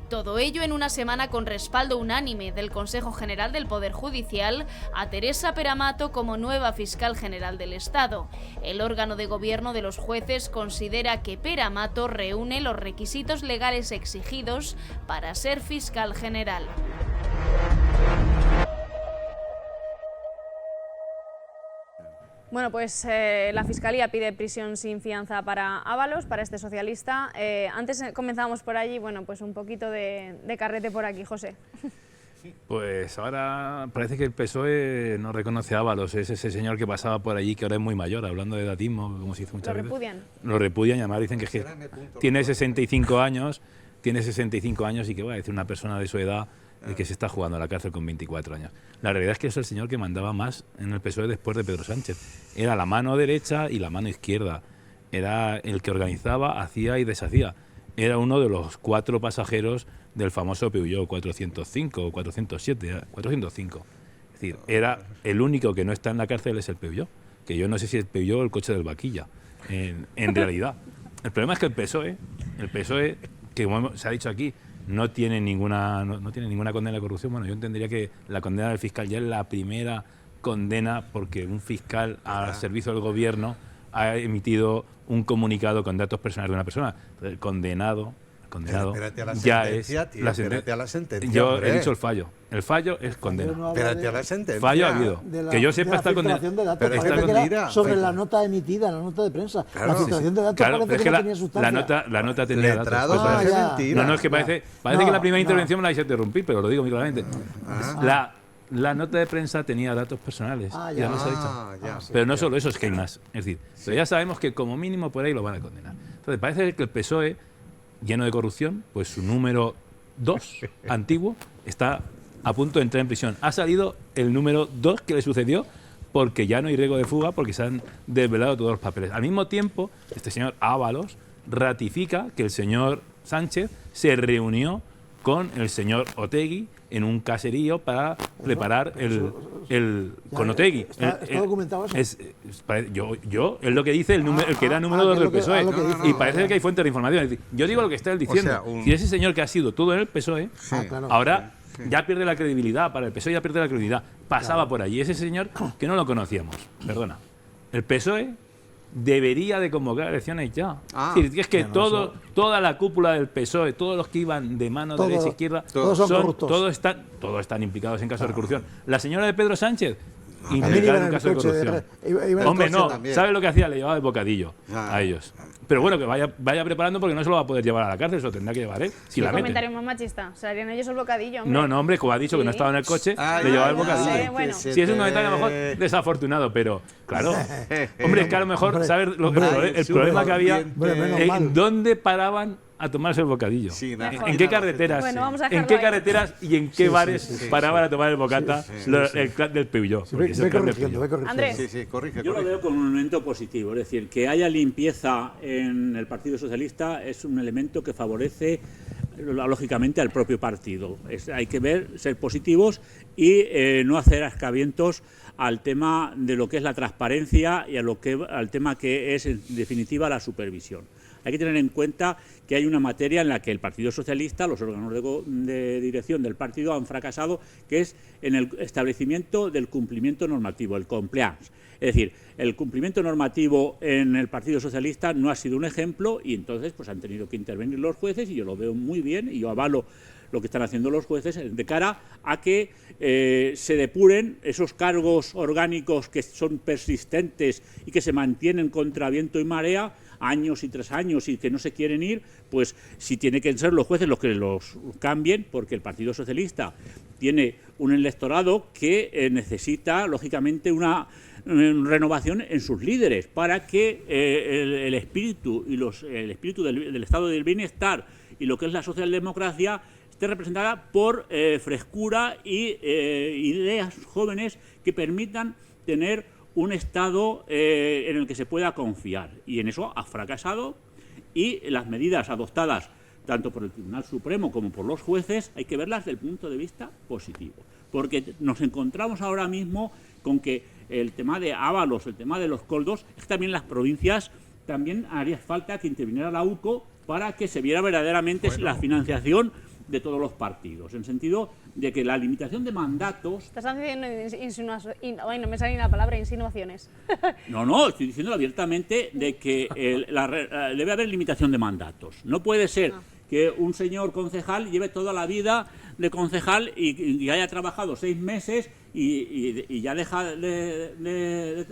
Todo ello en una semana con respaldo unánime del Consejo General del Poder Judicial a Teresa Peramato como nueva fiscal general del Estado. El órgano de gobierno de los jueces considera que Peramato reúne los requisitos legales exigidos para ser fiscal general. Bueno, pues la Fiscalía pide prisión sin fianza para Ábalos, para este socialista. Antes comenzábamos por allí, bueno, pues un poquito de carrete por aquí, José. Pues ahora parece que el PSOE no reconoce a Ábalos, es ese señor que pasaba por allí, que ahora es muy mayor, hablando de datismo, como se dice muchas veces. Lo repudian y además dicen que es que tiene 65 años, y que va a decir una persona de su edad que se está jugando a la cárcel con 24 años. La realidad es que es el señor que mandaba más en el PSOE después de Pedro Sánchez. Era la mano derecha y la mano izquierda. Era el que organizaba, hacía y deshacía. Era uno de los 4 pasajeros del famoso Peugeot 405 o 407, 405. Es decir, era el único que no está en la cárcel es el Peugeot, que yo no sé si es el Peugeot o el coche del Vaquilla, en realidad. El problema es que el PSOE, que como se ha dicho aquí, no tiene ninguna condena de corrupción. Bueno, yo entendería que la condena del fiscal ya es la primera condena porque un fiscal al servicio del gobierno ha emitido un comunicado con datos personales de una persona. El condenado ya es la sentencia. Yo he dicho el fallo. El fallo es condena. Espérate a la sentencia. Fallo ha habido. Que yo sepa está condenado. Sobre la nota emitida, la nota de prensa. La filtración de datos parece que no tenía sustancia. La nota tenía datos. No, es que parece que la primera intervención me la vais a interrumpir, pero lo digo muy claramente. La nota de prensa tenía datos personales. Ya no se ha dicho. Pero no solo eso, es que hay más. Es decir, pero ya sabemos que como mínimo por ahí lo van a condenar. Entonces parece que el PSOE, lleno de corrupción, pues su número 2, antiguo, está a punto de entrar en prisión. Ha salido el número 2 que le sucedió porque ya no hay riesgo de fuga, porque se han desvelado todos los papeles. Al mismo tiempo, este señor Ábalos ratifica que el señor Sánchez se reunió con el señor Otegi en un caserío para preparar con Otegi. ¿Está documentado eso? Es lo que dice el que era número 2 del PSOE. Y parece que hay fuentes de información. Es decir, yo digo lo que está él diciendo. Si ese señor que ha sido todo en el PSOE, ahora ya pierde la credibilidad. Para el PSOE ya pierde la credibilidad. Pasaba por allí ese señor que no lo conocíamos. Perdona. El PSOE debería de convocar elecciones ya. Es que toda la cúpula del PSOE, todos los que iban de mano derecha e izquierda, todos están implicados en casos de corrupción. La señora de Pedro Sánchez, implicada en un caso de corrupción. Hombre, no, ¿sabes lo que hacía? Le llevaba el bocadillo a ellos. Pero bueno, que vaya preparando porque no se lo va a poder llevar a la cárcel, se lo tendrá que llevar él. Si la comentario más machista. O sea, harían ellos el bocadillo. Hombre. No, hombre, como ha dicho que no estaba en el coche, le llevaba el bocadillo. Bueno. Sí, es un comentario a lo mejor desafortunado, pero claro. Hombre, es que a lo mejor, ¿sabes? El problema que había en dónde paraban a tomarse el bocadillo. ¿En qué carreteras? ¿En qué carreteras y en qué bares paraban a tomar el bocata el clan del Peugeot? Andrés. Yo lo veo como un elemento positivo, es decir, que haya limpieza en el Partido Socialista es un elemento que favorece lógicamente al propio partido. Hay que ser positivos y no hacer ascavientos al tema de lo que es la transparencia y al tema que es en definitiva la supervisión. Hay que tener en cuenta que hay una materia en la que el Partido Socialista, los órganos de dirección del partido han fracasado, que es en el establecimiento del cumplimiento normativo, el compliance. Es decir, el cumplimiento normativo en el Partido Socialista no ha sido un ejemplo y entonces pues han tenido que intervenir los jueces y yo lo veo muy bien y yo avalo lo que están haciendo los jueces de cara a que se depuren esos cargos orgánicos que son persistentes y que se mantienen contra viento y marea años y tras años y que no se quieren ir, pues si tiene que ser los jueces los que los cambien, porque el Partido Socialista tiene un electorado que necesita, lógicamente, una renovación en sus líderes para que el espíritu y el espíritu del estado del bienestar y lo que es la socialdemocracia esté representada por frescura y ideas jóvenes que permitan tener un Estado en el que se pueda confiar. Y en eso ha fracasado y las medidas adoptadas tanto por el Tribunal Supremo como por los jueces hay que verlas desde el punto de vista positivo. Porque nos encontramos ahora mismo con que el tema de Ábalos, el tema de los coldos, es que también las provincias también haría falta que interviniera la UCO para que se viera verdaderamente la financiación de todos los partidos, en sentido de que la limitación de mandatos... Estás haciendo insinuaciones, no me sale ni la palabra, insinuaciones. No, estoy diciendo abiertamente de que debe haber limitación de mandatos. No puede ser que un señor concejal lleve toda la vida de concejal y haya trabajado 6 meses y ya deja de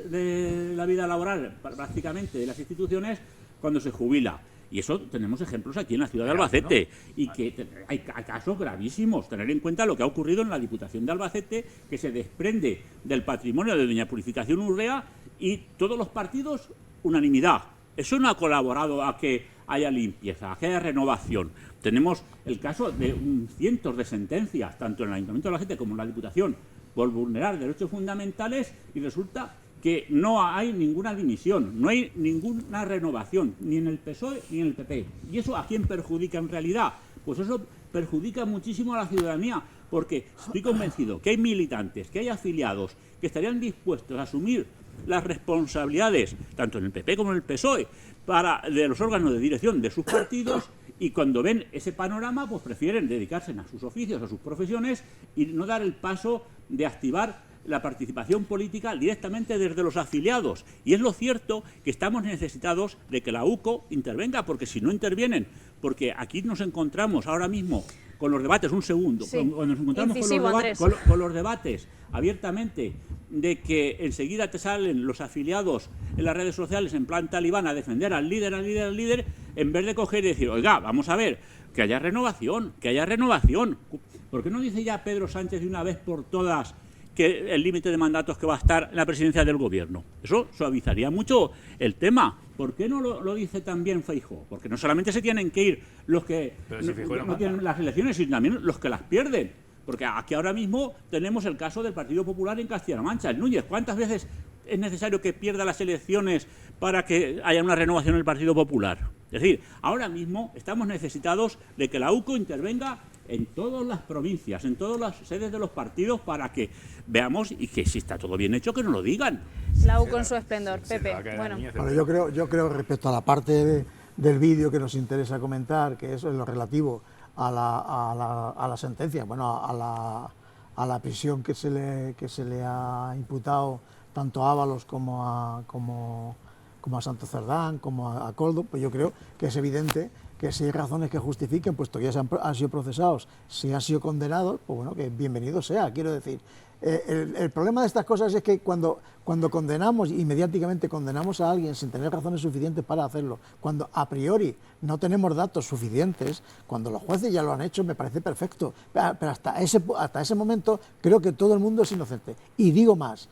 la vida laboral prácticamente de las instituciones cuando se jubila. Y eso tenemos ejemplos aquí en la ciudad de Albacete. Y que hay casos gravísimos. Tener en cuenta lo que ha ocurrido en la Diputación de Albacete, que se desprende del patrimonio de doña Purificación Urrea, y todos los partidos, unanimidad. Eso no ha colaborado a que haya limpieza, a que haya renovación. Tenemos el caso de cientos de sentencias, tanto en el Ayuntamiento de Albacete como en la Diputación, por vulnerar derechos fundamentales, y resulta que no hay ninguna dimisión, no hay ninguna renovación, ni en el PSOE ni en el PP. ¿Y eso a quién perjudica en realidad? Pues eso perjudica muchísimo a la ciudadanía, porque estoy convencido que hay militantes, que hay afiliados que estarían dispuestos a asumir las responsabilidades, tanto en el PP como en el PSOE, de los órganos de dirección de sus partidos, y cuando ven ese panorama, pues prefieren dedicarse a sus oficios, a sus profesiones, y no dar el paso de activar la participación política directamente desde los afiliados. Y es lo cierto que estamos necesitados de que la UCO intervenga, porque si no intervienen, porque aquí nos encontramos ahora mismo con los debates, un segundo, cuando nos encontramos con los debates abiertamente de que enseguida te salen los afiliados en las redes sociales en plan talibán a defender al líder, en vez de coger y decir, oiga, vamos a ver, que haya renovación, ¿Por qué no dice ya Pedro Sánchez de una vez por todas que el límite de mandatos que va a estar en la presidencia del Gobierno? Eso suavizaría mucho el tema. ¿Por qué no lo dice también Feijóo? Porque no solamente se tienen que ir los que no tienen las elecciones, sino también los que las pierden. Porque aquí ahora mismo tenemos el caso del Partido Popular en Castilla-La Mancha. El Núñez, ¿cuántas veces es necesario que pierda las elecciones para que haya una renovación en el Partido Popular? Es decir, ahora mismo estamos necesitados de que la UCO intervenga en todas las provincias, en todas las sedes de los partidos, para que veamos, y que si está todo bien hecho, que nos lo digan. La UCO en su esplendor. Pepe, bueno. Yo creo respecto a la parte del vídeo que nos interesa comentar, que es lo relativo a la sentencia, bueno, a la prisión que se le ha imputado tanto a Ábalos como a Santos Cerdán, como a Koldo, pues yo creo que es evidente que si hay razones que justifiquen, puesto que ya han sido procesados, si han sido condenados, pues bueno, que bienvenido sea. Quiero decir, el problema de estas cosas es que cuando condenamos y mediáticamente condenamos a alguien sin tener razones suficientes para hacerlo, cuando a priori no tenemos datos suficientes, cuando los jueces ya lo han hecho, me parece perfecto. Pero hasta ese momento creo que todo el mundo es inocente. Y digo más,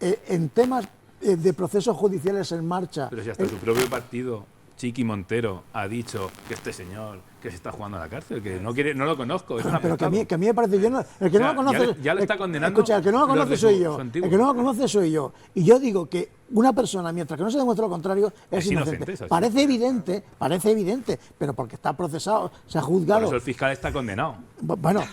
en temas de procesos judiciales en marcha... Pero si hasta tu propio partido, Chiqui Montero, ha dicho que este señor que se está jugando a la cárcel, que no lo conozco. Es pero que a mí me parece, yo no, el que no lo conoce, ya lo está condenando. Escucha, el que no lo conoce soy yo. El que no lo conoce soy yo. Y yo digo que una persona, mientras que no se demuestre lo contrario, es inocente. Parece evidente, pero porque está procesado, se ha juzgado. Por eso el fiscal está condenado. Bueno.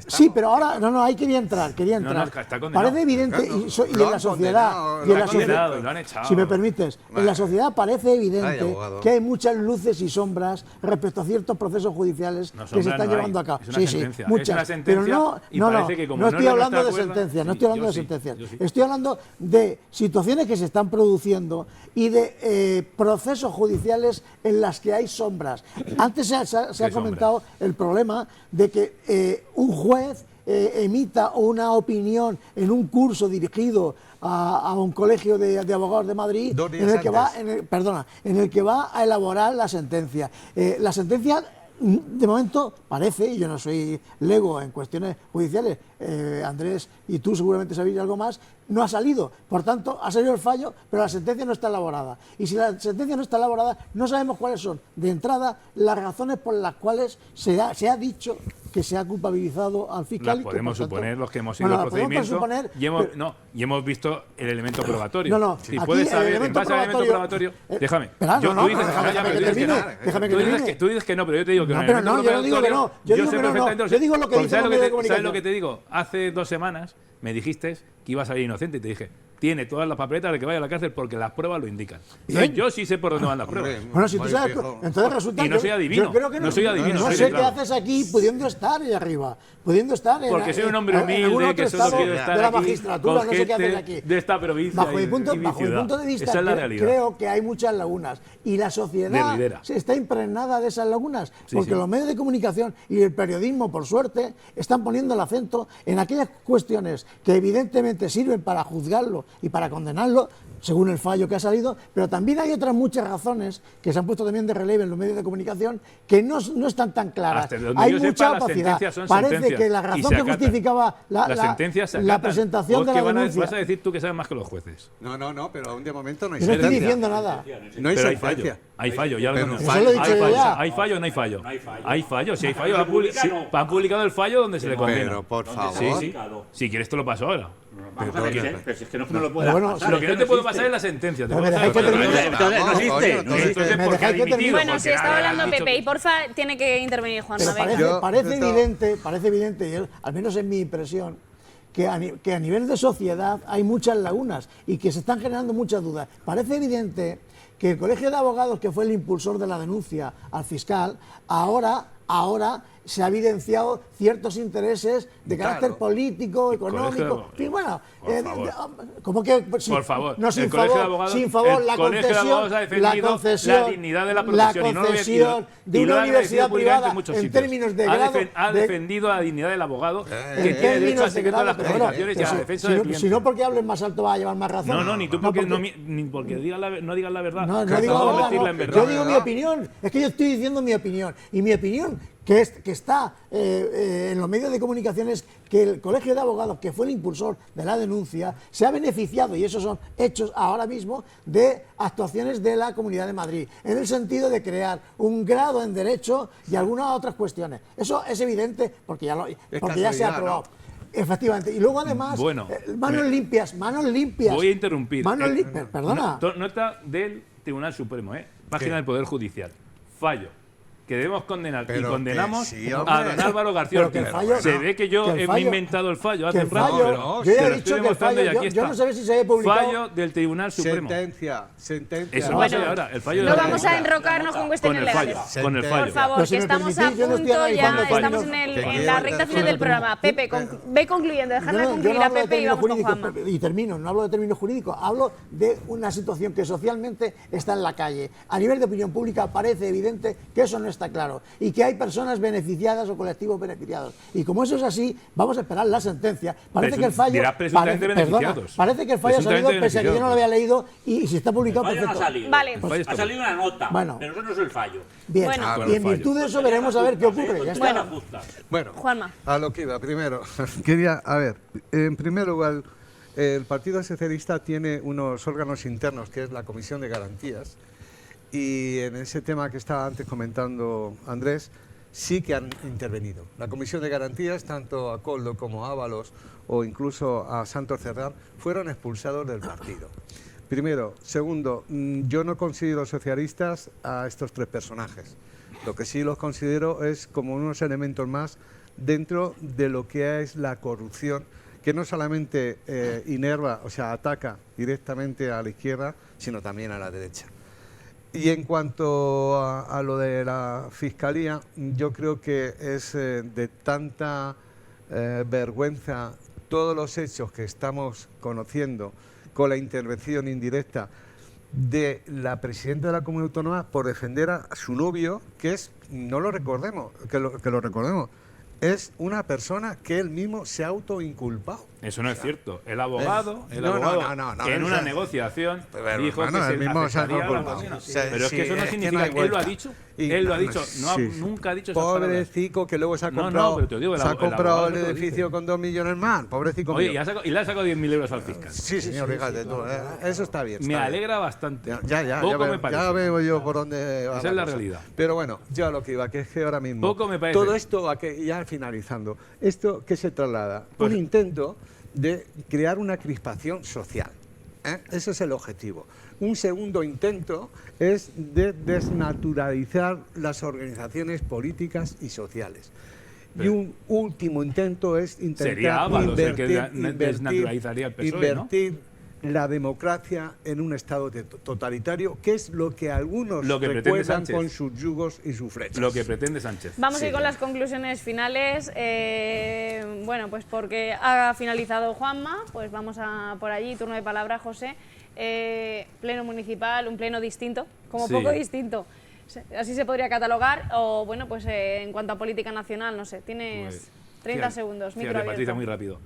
Sí, pero ahora ahí quería entrar. No, está condenado. Parece evidente, y en la sociedad, lo han echado. Si me permites, en la sociedad parece evidente que hay muchas luces y sombras respecto a ciertos procesos judiciales que se están llevando a cabo. Sí, muchas. Pero no estoy hablando de sentencias, Estoy hablando de situaciones que se están produciendo y de procesos judiciales en las que hay sombras. Antes se ha comentado el problema de que un juez emita una opinión en un curso dirigido a un colegio de abogados de Madrid en el que va a elaborar la sentencia. La sentencia, de momento, parece, y yo no soy lego en cuestiones judiciales, Andrés y tú seguramente sabéis algo más, no ha salido. Por tanto, ha salido el fallo, pero la sentencia no está elaborada. Y si la sentencia no está elaborada, no sabemos cuáles son, de entrada, las razones por las cuales se ha dicho que se ha culpabilizado al fiscal. Las podemos suponer los que hemos seguido el procedimiento y hemos visto el elemento probatorio. Si puedes saber, en base al elemento probatorio, déjame. Tú dices que no, pero yo te digo que no. Yo no digo que no. Yo digo lo que dice el medio de comunicación. ¿Sabes lo que te digo? Hace 2 semanas me dijiste que iba a salir inocente y te dije, tiene todas las papeletas de que vaya a la cárcel porque las pruebas lo indican. Entonces, yo sí sé por dónde van las pruebas. Bueno, si tú sabes, entonces resulta y no soy adivino. Yo creo que no soy adivino. No sé qué haces aquí pudiendo estar ahí arriba. Pudiendo estar porque soy un hombre humilde que solo quiero estar de la magistratura, no sé qué haces aquí. De esta provincia. Bajo mi punto de vista, creo que hay muchas lagunas. Y la sociedad está impregnada de esas lagunas. Porque los medios de comunicación y el periodismo, por suerte, están poniendo el acento en aquellas cuestiones que evidentemente sirven para juzgarlo y para condenarlo, según el fallo que ha salido, pero también hay otras muchas razones que se han puesto también de relieve en los medios de comunicación que no están tan claras. Hay mucha opacidad. Parece que la razón que justificaba la presentación de la denuncia... Vas a decir tú que sabes más que los jueces. No, pero aún de momento no hay Yo no estoy diciendo nada. No hay sentencia. Hay fallo, ya lo conozco. Eso lo he dicho yo ya. ¿Hay fallo o no hay fallo? Hay fallo, si hay fallo, han publicado el fallo donde se le condena. Pero, por favor. Sí. Si quieres te lo paso ahora. Pero es que no me lo puedo pasar. Lo que no te puedo pasar es la sentencia. No existe. Bueno, si estaba hablando Pepe y porfa tiene que intervenir Juanma. Parece evidente, y al menos en mi impresión, que a nivel de sociedad hay muchas lagunas y que se están generando muchas dudas. Parece evidente que el Colegio de Abogados, que fue el impulsor de la denuncia al fiscal, ahora se ha evidenciado ciertos intereses de carácter político, económico. Y bueno, como que por favor, no sin el Colegio de Abogados, la concesión, la dignidad de la profesión de una universidad privada en términos de grado. Ha defendido la dignidad del abogado que tiene derecho al secreto de las comunicaciones y a la defensa del cliente. Si no porque hables más alto va a llevar más razón. No, ni tú porque no digas la verdad. No digo la verdad. Yo digo mi opinión. Es que yo estoy diciendo mi opinión. Y mi opinión, que está en los medios de comunicaciones, que el Colegio de Abogados, que fue el impulsor de la denuncia, se ha beneficiado, y esos son hechos ahora mismo, de actuaciones de la Comunidad de Madrid, en el sentido de crear un grado en Derecho y algunas otras cuestiones. Eso es evidente porque ya se ha aprobado. ¿No? Efectivamente. Y luego además, manos limpias. Voy a interrumpir. Perdona. Nota del Tribunal Supremo, página del Poder Judicial. Fallo. Que debemos condenar y condenamos a don Álvaro García Ortiz. Se ve que yo he inventado el fallo hace un rato, pero yo ya he dicho que el fallo, yo no sé si se había publicado. Fallo del Tribunal Supremo. Sentencia. Eso va a ser ahora. El fallo no vamos a enrocarnos con cuestiones legales. Con el fallo. Por favor, que estamos a punto ya, estamos en la recta final del programa. Pepe, ve concluyendo, dejadme concluir a Pepe y vamos con Juanma. Y termino, no hablo de términos jurídicos, hablo de una situación que socialmente está en la calle. A nivel de opinión pública parece evidente que eso no está claro y que hay personas beneficiadas o colectivos beneficiados. Y como eso es así, vamos a esperar la sentencia. Parece que el fallo parece que el fallo ha salido pese a que yo no lo había leído y si está publicado perfecto. No ha salido. Vale. Ha salido una nota, pero eso no es el fallo. Bien, y en virtud de eso veremos a ver qué ocurre. Ya está. Bueno, Juanma. A lo que iba, primero, en primer lugar, el Partido Socialista tiene unos órganos internos, que es la Comisión de Garantías, y en ese tema que estaba antes comentando Andrés, sí que han intervenido. La Comisión de Garantías, tanto a Koldo como a Ábalos o incluso a Santos Cerdán, fueron expulsados del partido. Primero. Segundo, yo no considero socialistas a estos tres personajes. Lo que sí los considero es como unos elementos más dentro de lo que es la corrupción, que no solamente inerva, o sea, ataca directamente a la izquierda, sino también a la derecha. Y en cuanto a lo de la Fiscalía, yo creo que es de tanta vergüenza todos los hechos que estamos conociendo con la intervención indirecta de la presidenta de la Comunidad Autónoma por defender a su novio, que es, no lo recordemos, que lo recordemos, es una persona que él mismo se ha autoinculpado. Eso no es cierto. El abogado, en una negociación dijo que se aceptaría la condena. Pero es que eso no significa que él lo ha dicho. Él lo ha dicho, nunca ha dicho esas palabras. Pobrecico que luego se ha comprado el edificio con 2 millones más. Pobrecico. Oye, y le ha sacado 10.000 euros al fiscal. Sí, señor, fíjate tú. Eso está bien. Me alegra bastante. Ya veo yo por dónde va. Esa es la realidad. Pero bueno, yo a lo que iba, que es que ahora mismo poco me parece. Todo esto, ya finalizando, esto que se traslada, un intento de crear una crispación social. Ese es el objetivo. Un segundo intento es de desnaturalizar las organizaciones políticas y sociales. Y un último intento es intentar invertir la democracia en un estado totalitario, que es lo que algunos recuerdan con sus yugos y sus flechas. Lo que pretende Sánchez. Vamos a ir con las conclusiones finales. Bueno, pues porque ha finalizado Juanma, pues vamos a por allí, turno de palabra, José. Pleno municipal, un pleno distinto, como poco distinto. Así se podría catalogar, o bueno, pues en cuanto a política nacional, no sé, tienes 30 segundos, micro abierto. Patricia, muy rápido.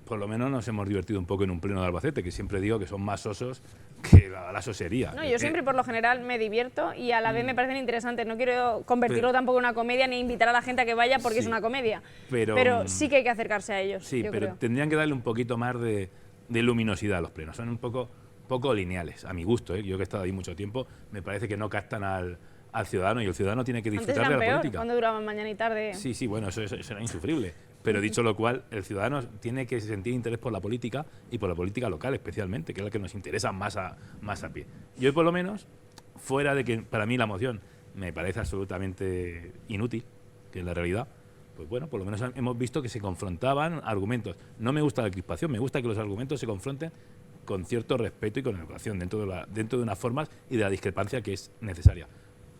por lo menos nos hemos divertido un poco en un pleno de Albacete, que siempre digo que son más sosos que la sosería. No, yo siempre por lo general me divierto y a la vez me parecen interesantes. No quiero convertirlo tampoco en una comedia ni invitar a la gente a que vaya porque es una comedia. Pero sí que hay que acercarse a ellos. Sí, yo pero creo. tendrían que darle un poquito más de luminosidad a los plenos. Son un poco lineales, a mi gusto. Yo que he estado ahí mucho tiempo, me parece que no captan al ciudadano, y el ciudadano tiene que disfrutar Antes de la peor, política. cuando duraban mañana y tarde. Sí, bueno, eso era insufrible. Pero dicho lo cual, el ciudadano tiene que sentir interés por la política y por la política local especialmente, que es la que nos interesa más a pie. Yo, por lo menos, fuera de que para mí la moción me parece absolutamente inútil, que es la realidad, pues bueno, por lo menos hemos visto que se confrontaban argumentos. No me gusta la crispación, me gusta que los argumentos se confronten con cierto respeto y con educación dentro de unas formas y de la discrepancia que es necesaria.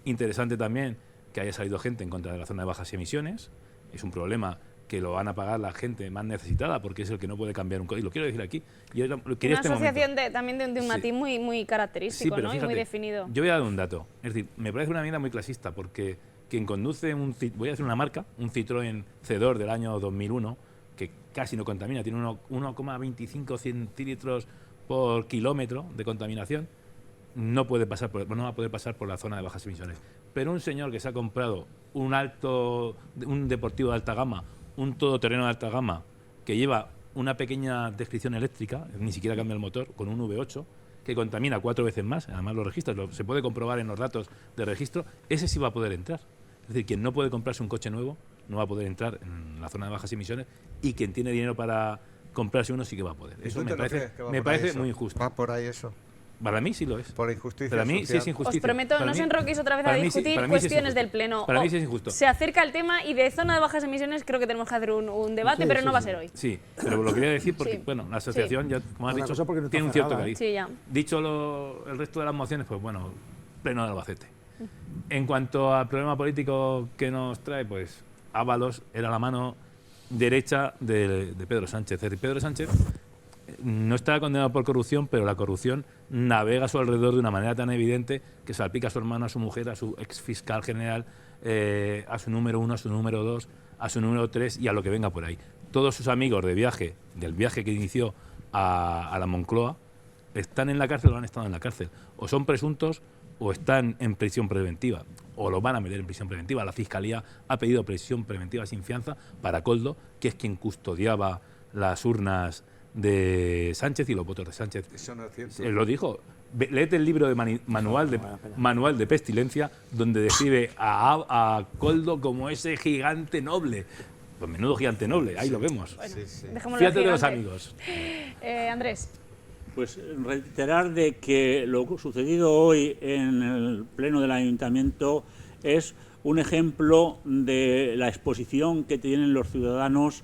Interesante también que haya salido gente en contra de la zona de bajas emisiones. Es un problema que lo van a pagar la gente más necesitada porque es el que no puede cambiar un código. Lo quiero decir aquí. Una asociación también de un matiz muy característico, pero ¿no? fíjate, y muy definido. Yo voy a dar un dato. Es decir, me parece una medida muy clasista porque quien conduce voy a decir una marca, un Citroën C2 del año 2001, que casi no contamina, tiene 1,25 centímetros por kilómetro de contaminación, no va a poder pasar por la zona de bajas emisiones. Pero un señor que se ha comprado un deportivo de alta gama, un todoterreno de alta gama, que lleva una pequeña descripción eléctrica, ni siquiera cambia el motor, con un V8, que contamina 4 veces más, además los registros, se puede comprobar en los datos de registro, ese sí va a poder entrar. Es decir, quien no puede comprarse un coche nuevo no va a poder entrar en la zona de bajas emisiones, y quien tiene dinero para comprarse uno sí que va a poder. Eso me parece muy injusto. ¿Va por ahí eso? Para mí sí lo es. Por la injusticia Para mí social. sí es injusticia. Os prometo, no os enroquéis otra vez a discutir cuestiones del Pleno. Para mí sí es injusto. Se acerca el tema y de zona de bajas emisiones creo que tenemos que hacer un debate, pero no va a ser hoy. Sí, pero lo quería decir porque, bueno, la asociación, ya como has dicho, tiene un cierto cariz. Sí, ya. Dicho el resto de las mociones, pues bueno, Pleno de Albacete. En cuanto al problema político que nos trae, pues Ábalos era la mano derecha de Pedro Sánchez. Pedro Sánchez no está condenado por corrupción, pero la corrupción navega a su alrededor de una manera tan evidente que salpica a su hermano, a su mujer, a su ex fiscal general, a su número 1, a su número 2, a su número 3 y a lo que venga por ahí. Todos sus amigos del viaje que inició a la Moncloa, están en la cárcel o han estado en la cárcel. O son presuntos o están en prisión preventiva, o los van a meter en prisión preventiva. La Fiscalía ha pedido prisión preventiva sin fianza para Koldo, que es quien custodiaba las urnas de Sánchez y los votos de Sánchez. Eso no es cierto. Él lo dijo. Léete el libro de manual de Pestilencia, donde describe a Koldo como ese gigante noble. Pues menudo gigante noble, ahí lo vemos. Bueno, fíjate de los amigos. Andrés. Pues reiterar de que lo sucedido hoy en el Pleno del Ayuntamiento es un ejemplo de la exposición que tienen los ciudadanos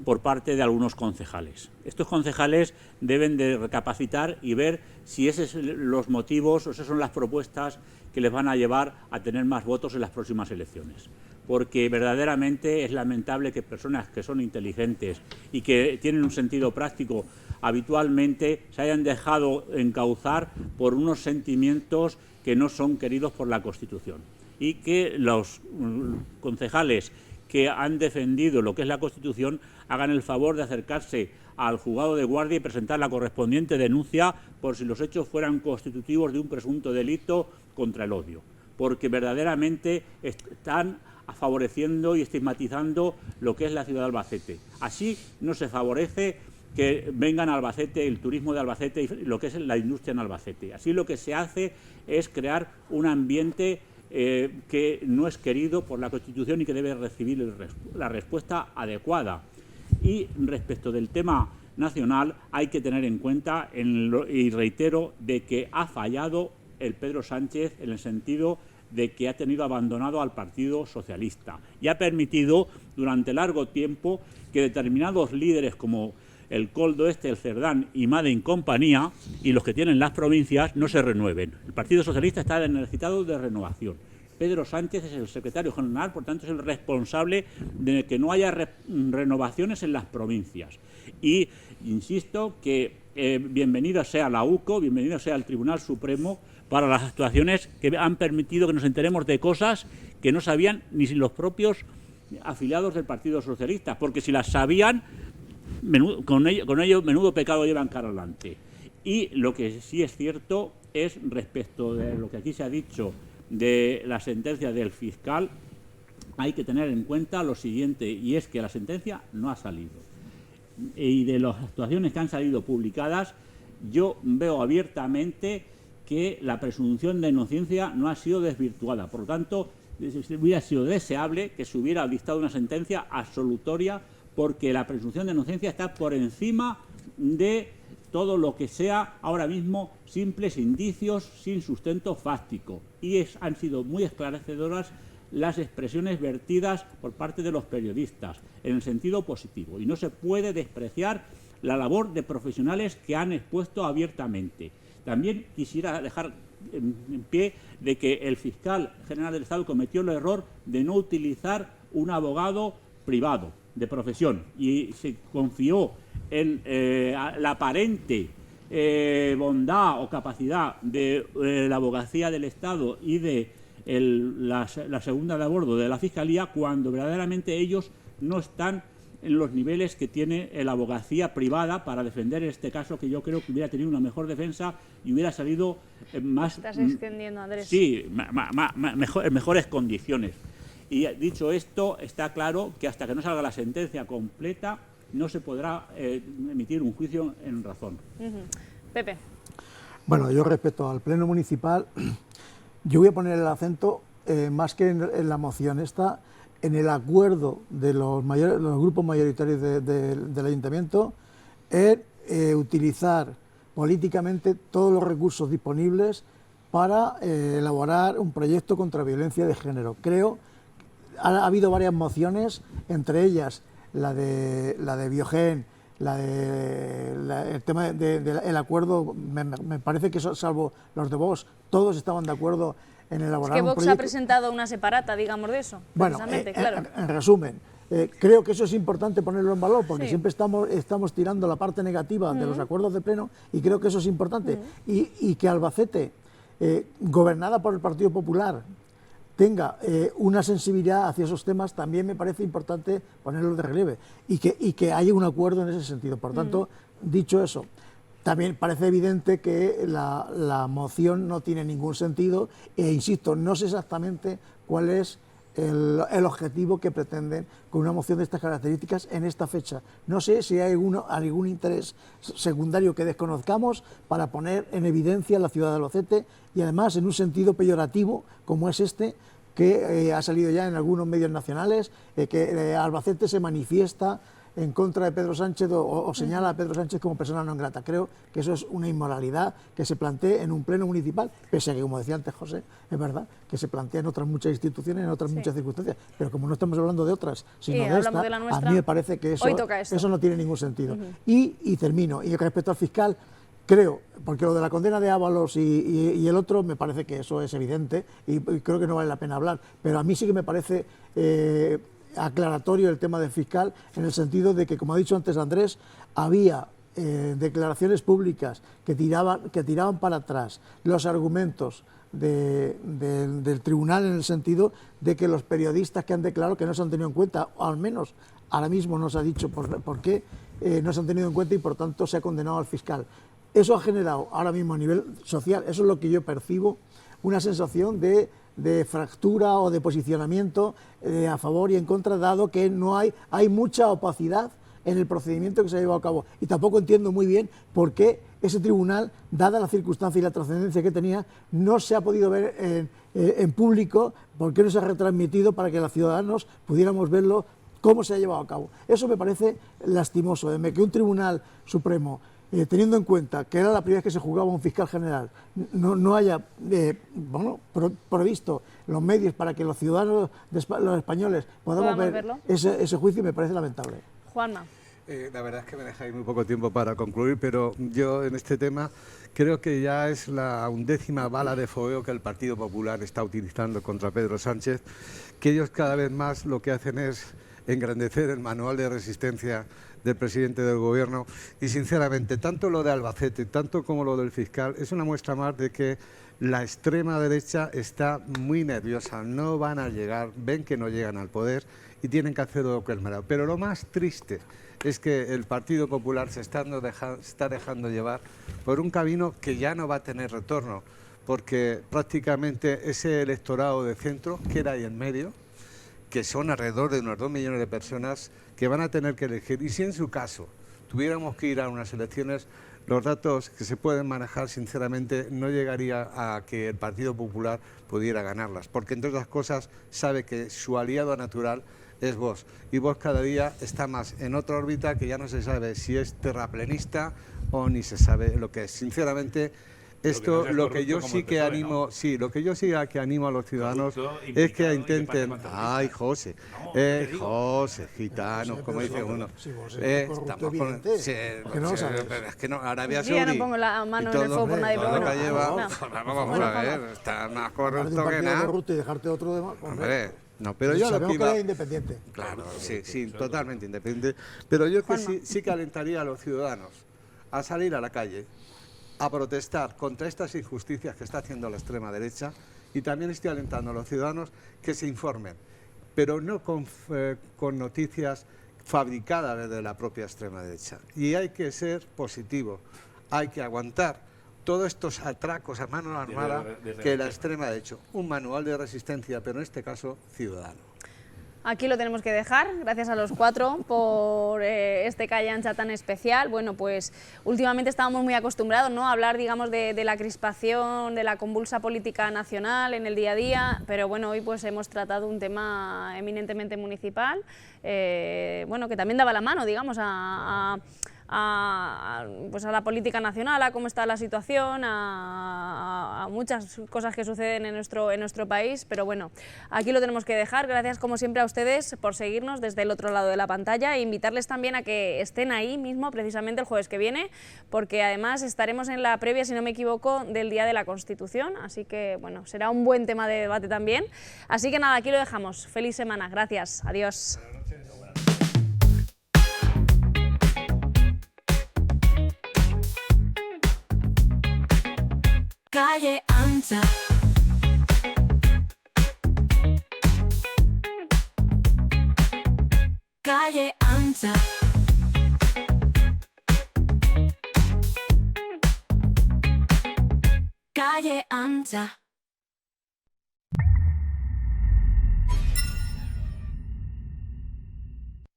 por parte de algunos concejales. Estos concejales deben de recapacitar y ver si esos son los motivos o esas son las propuestas que les van a llevar a tener más votos en las próximas elecciones. Porque verdaderamente es lamentable que personas que son inteligentes y que tienen un sentido práctico habitualmente se hayan dejado encauzar por unos sentimientos que no son queridos por la Constitución. Y que los concejales que han defendido lo que es la Constitución hagan el favor de acercarse al juzgado de guardia y presentar la correspondiente denuncia por si los hechos fueran constitutivos de un presunto delito contra el odio. Porque verdaderamente están favoreciendo y estigmatizando lo que es la ciudad de Albacete. Así no se favorece que vengan a Albacete, el turismo de Albacete y lo que es la industria en Albacete. Así lo que se hace es crear un ambiente que no es querido por la Constitución y que debe recibir la respuesta adecuada. Y respecto del tema nacional, hay que tener en cuenta, y reitero, de que ha fallado el Pedro Sánchez en el sentido de que ha tenido abandonado al Partido Socialista y ha permitido durante largo tiempo que determinados líderes como el Koldo el Cerdán y Made in compañía y los que tienen las provincias no se renueven. El Partido Socialista está necesitado de renovación. Pedro Sánchez es el secretario general, por tanto es el responsable de que no haya renovaciones en las provincias. Y insisto que bienvenido sea la UCO, bienvenido sea el Tribunal Supremo para las actuaciones que han permitido que nos enteremos de cosas que no sabían ni los propios afiliados del Partido Socialista, porque si las sabían con ello menudo pecado llevan cara adelante. Y lo que sí es cierto es, respecto de lo que aquí se ha dicho de la sentencia del fiscal, hay que tener en cuenta lo siguiente, y es que la sentencia no ha salido. Y de las actuaciones que han salido publicadas, yo veo abiertamente que la presunción de inocencia no ha sido desvirtuada. Por lo tanto, hubiera sido deseable que se hubiera dictado una sentencia absolutoria, porque la presunción de inocencia está por encima de todo lo que sea ahora mismo simples indicios sin sustento fáctico. Y han sido muy esclarecedoras las expresiones vertidas por parte de los periodistas en el sentido positivo, y no se puede despreciar la labor de profesionales que han expuesto abiertamente. También quisiera dejar en pie de que el fiscal general del Estado cometió el error de no utilizar un abogado privado de profesión, y se confió en la aparente bondad o capacidad de la abogacía del Estado y de la segunda de a bordo de la Fiscalía, cuando verdaderamente ellos no están en los niveles que tiene la abogacía privada para defender este caso, que yo creo que hubiera tenido una mejor defensa y hubiera salido más... Estás extendiendo, Andrés. Sí, en mejores condiciones. Y dicho esto, está claro que hasta que no salga la sentencia completa no se podrá emitir un juicio en razón. Pepe. Bueno, yo respecto al Pleno Municipal, yo voy a poner el acento, más que en la moción esta, en el acuerdo de los grupos mayoritarios del Ayuntamiento, en utilizar políticamente todos los recursos disponibles para elaborar un proyecto contra violencia de género. Creo que ha habido varias mociones, entre ellas la de Biogen, el tema del acuerdo, me parece que salvo los de Vox, todos estaban de acuerdo en elaborar un proyecto. Es que Vox ha presentado una separata, digamos, de eso. Bueno, claro. En resumen, creo que eso es importante ponerlo en valor, porque siempre estamos tirando la parte negativa de los acuerdos de pleno, y creo que eso es importante. Y que Albacete, gobernada por el Partido Popular, tenga una sensibilidad hacia esos temas, también me parece importante ponerlo de relieve, y que haya un acuerdo en ese sentido. Por tanto, dicho eso, también parece evidente que la moción no tiene ningún sentido, e insisto, no sé exactamente cuál es el objetivo que pretenden con una moción de estas características en esta fecha. No sé si hay algún interés secundario que desconozcamos para poner en evidencia la ciudad de Albacete, y además en un sentido peyorativo como es este, que ha salido ya en algunos medios nacionales, que Albacete se manifiesta en contra de Pedro Sánchez o señala a Pedro Sánchez como persona no grata. Creo que eso es una inmoralidad que se plantee en un pleno municipal, pese a que, como decía antes José, es verdad que se plantea en otras muchas instituciones, en otras muchas circunstancias, pero como no estamos hablando de otras, sino de esta, a mí me parece que eso no tiene ningún sentido. Y termino, y respecto al fiscal, creo, porque lo de la condena de Ábalos y el otro, me parece que eso es evidente, y creo que no vale la pena hablar, pero a mí sí que me parece aclaratorio el tema del fiscal, en el sentido de que, como ha dicho antes Andrés, había declaraciones públicas que tiraban para atrás los argumentos del tribunal, en el sentido de que los periodistas que han declarado que no se han tenido en cuenta, o al menos ahora mismo no se ha dicho por qué no se han tenido en cuenta, y por tanto se ha condenado al fiscal. Eso ha generado ahora mismo a nivel social, eso es lo que yo percibo, una sensación de fractura o de posicionamiento a favor y en contra, dado que no hay mucha opacidad en el procedimiento que se ha llevado a cabo. Y tampoco entiendo muy bien por qué ese tribunal, dada la circunstancia y la trascendencia que tenía, no se ha podido ver en público, por qué no se ha retransmitido para que los ciudadanos pudiéramos verlo cómo se ha llevado a cabo. Eso me parece lastimoso, de que un Tribunal Supremo, teniendo en cuenta que era la primera vez que se juzgaba un fiscal general, no haya provisto los medios para que los ciudadanos, los españoles, podamos ver ese juicio, me parece lamentable. Juanma. La verdad es que me dejáis muy poco tiempo para concluir, pero yo en este tema creo que ya es la 11ª bala de fogueo que el Partido Popular está utilizando contra Pedro Sánchez, que ellos cada vez más lo que hacen es engrandecer el manual de resistencia del presidente del gobierno, y sinceramente tanto lo de Albacete, tanto como lo del fiscal, es una muestra más de que la extrema derecha está muy nerviosa, no van a llegar, ven que no llegan al poder y tienen que hacer lo que es malo. Pero lo más triste es que el Partido Popular se está dejando llevar por un camino que ya no va a tener retorno, porque prácticamente ese electorado de centro que era ahí en medio, que son alrededor de unos 2 millones de personas que van a tener que elegir, y si en su caso tuviéramos que ir a unas elecciones, los datos que se pueden manejar, sinceramente, no llegaría a que el Partido Popular pudiera ganarlas, porque entre otras cosas sabe que su aliado natural es Vox, y Vox cada día está más en otra órbita que ya no se sabe si es terraplenista o ni se sabe lo que es. Sinceramente, esto lo que yo sí que animo, lo que yo sí que animo a los ciudadanos es que intenten, ay José, José, gitano, como dice uno, estamos con, es que no, Arabia Saudí, yo no pongo la mano en el fuego por nadie, pero bueno, vamos a ver, está más corrupto que nada. Y dejarte otro de más, hombre. No, pero yo sabemos que es independiente. Claro, sí, totalmente independiente. Pero yo que sí que alentaría a los ciudadanos a salir a la calle, a protestar contra estas injusticias que está haciendo la extrema derecha, y también estoy alentando a los ciudadanos que se informen, pero no con noticias fabricadas desde la propia extrema derecha. Y hay que ser positivo, hay que aguantar todos estos atracos a mano armada que la extrema ha hecho. Un manual de resistencia, pero en este caso ciudadano. Aquí lo tenemos que dejar, gracias a los 4 por este Calle Ancha tan especial. Bueno, pues últimamente estábamos muy acostumbrados, ¿no?, a hablar, digamos, de la crispación, de la convulsa política nacional en el día a día, pero bueno, hoy pues hemos tratado un tema eminentemente municipal, bueno, que también daba la mano, digamos, pues a la política nacional, a cómo está la situación, a muchas cosas que suceden en nuestro país, pero bueno, aquí lo tenemos que dejar. Gracias como siempre a ustedes por seguirnos desde el otro lado de la pantalla, e invitarles también a que estén ahí mismo precisamente el jueves que viene, porque además estaremos en la previa, si no me equivoco, del Día de la Constitución, así que bueno, será un buen tema de debate también. Así que nada, aquí lo dejamos. Feliz semana, gracias, adiós. Calle Ancha. Calle Ancha. Calle Ancha.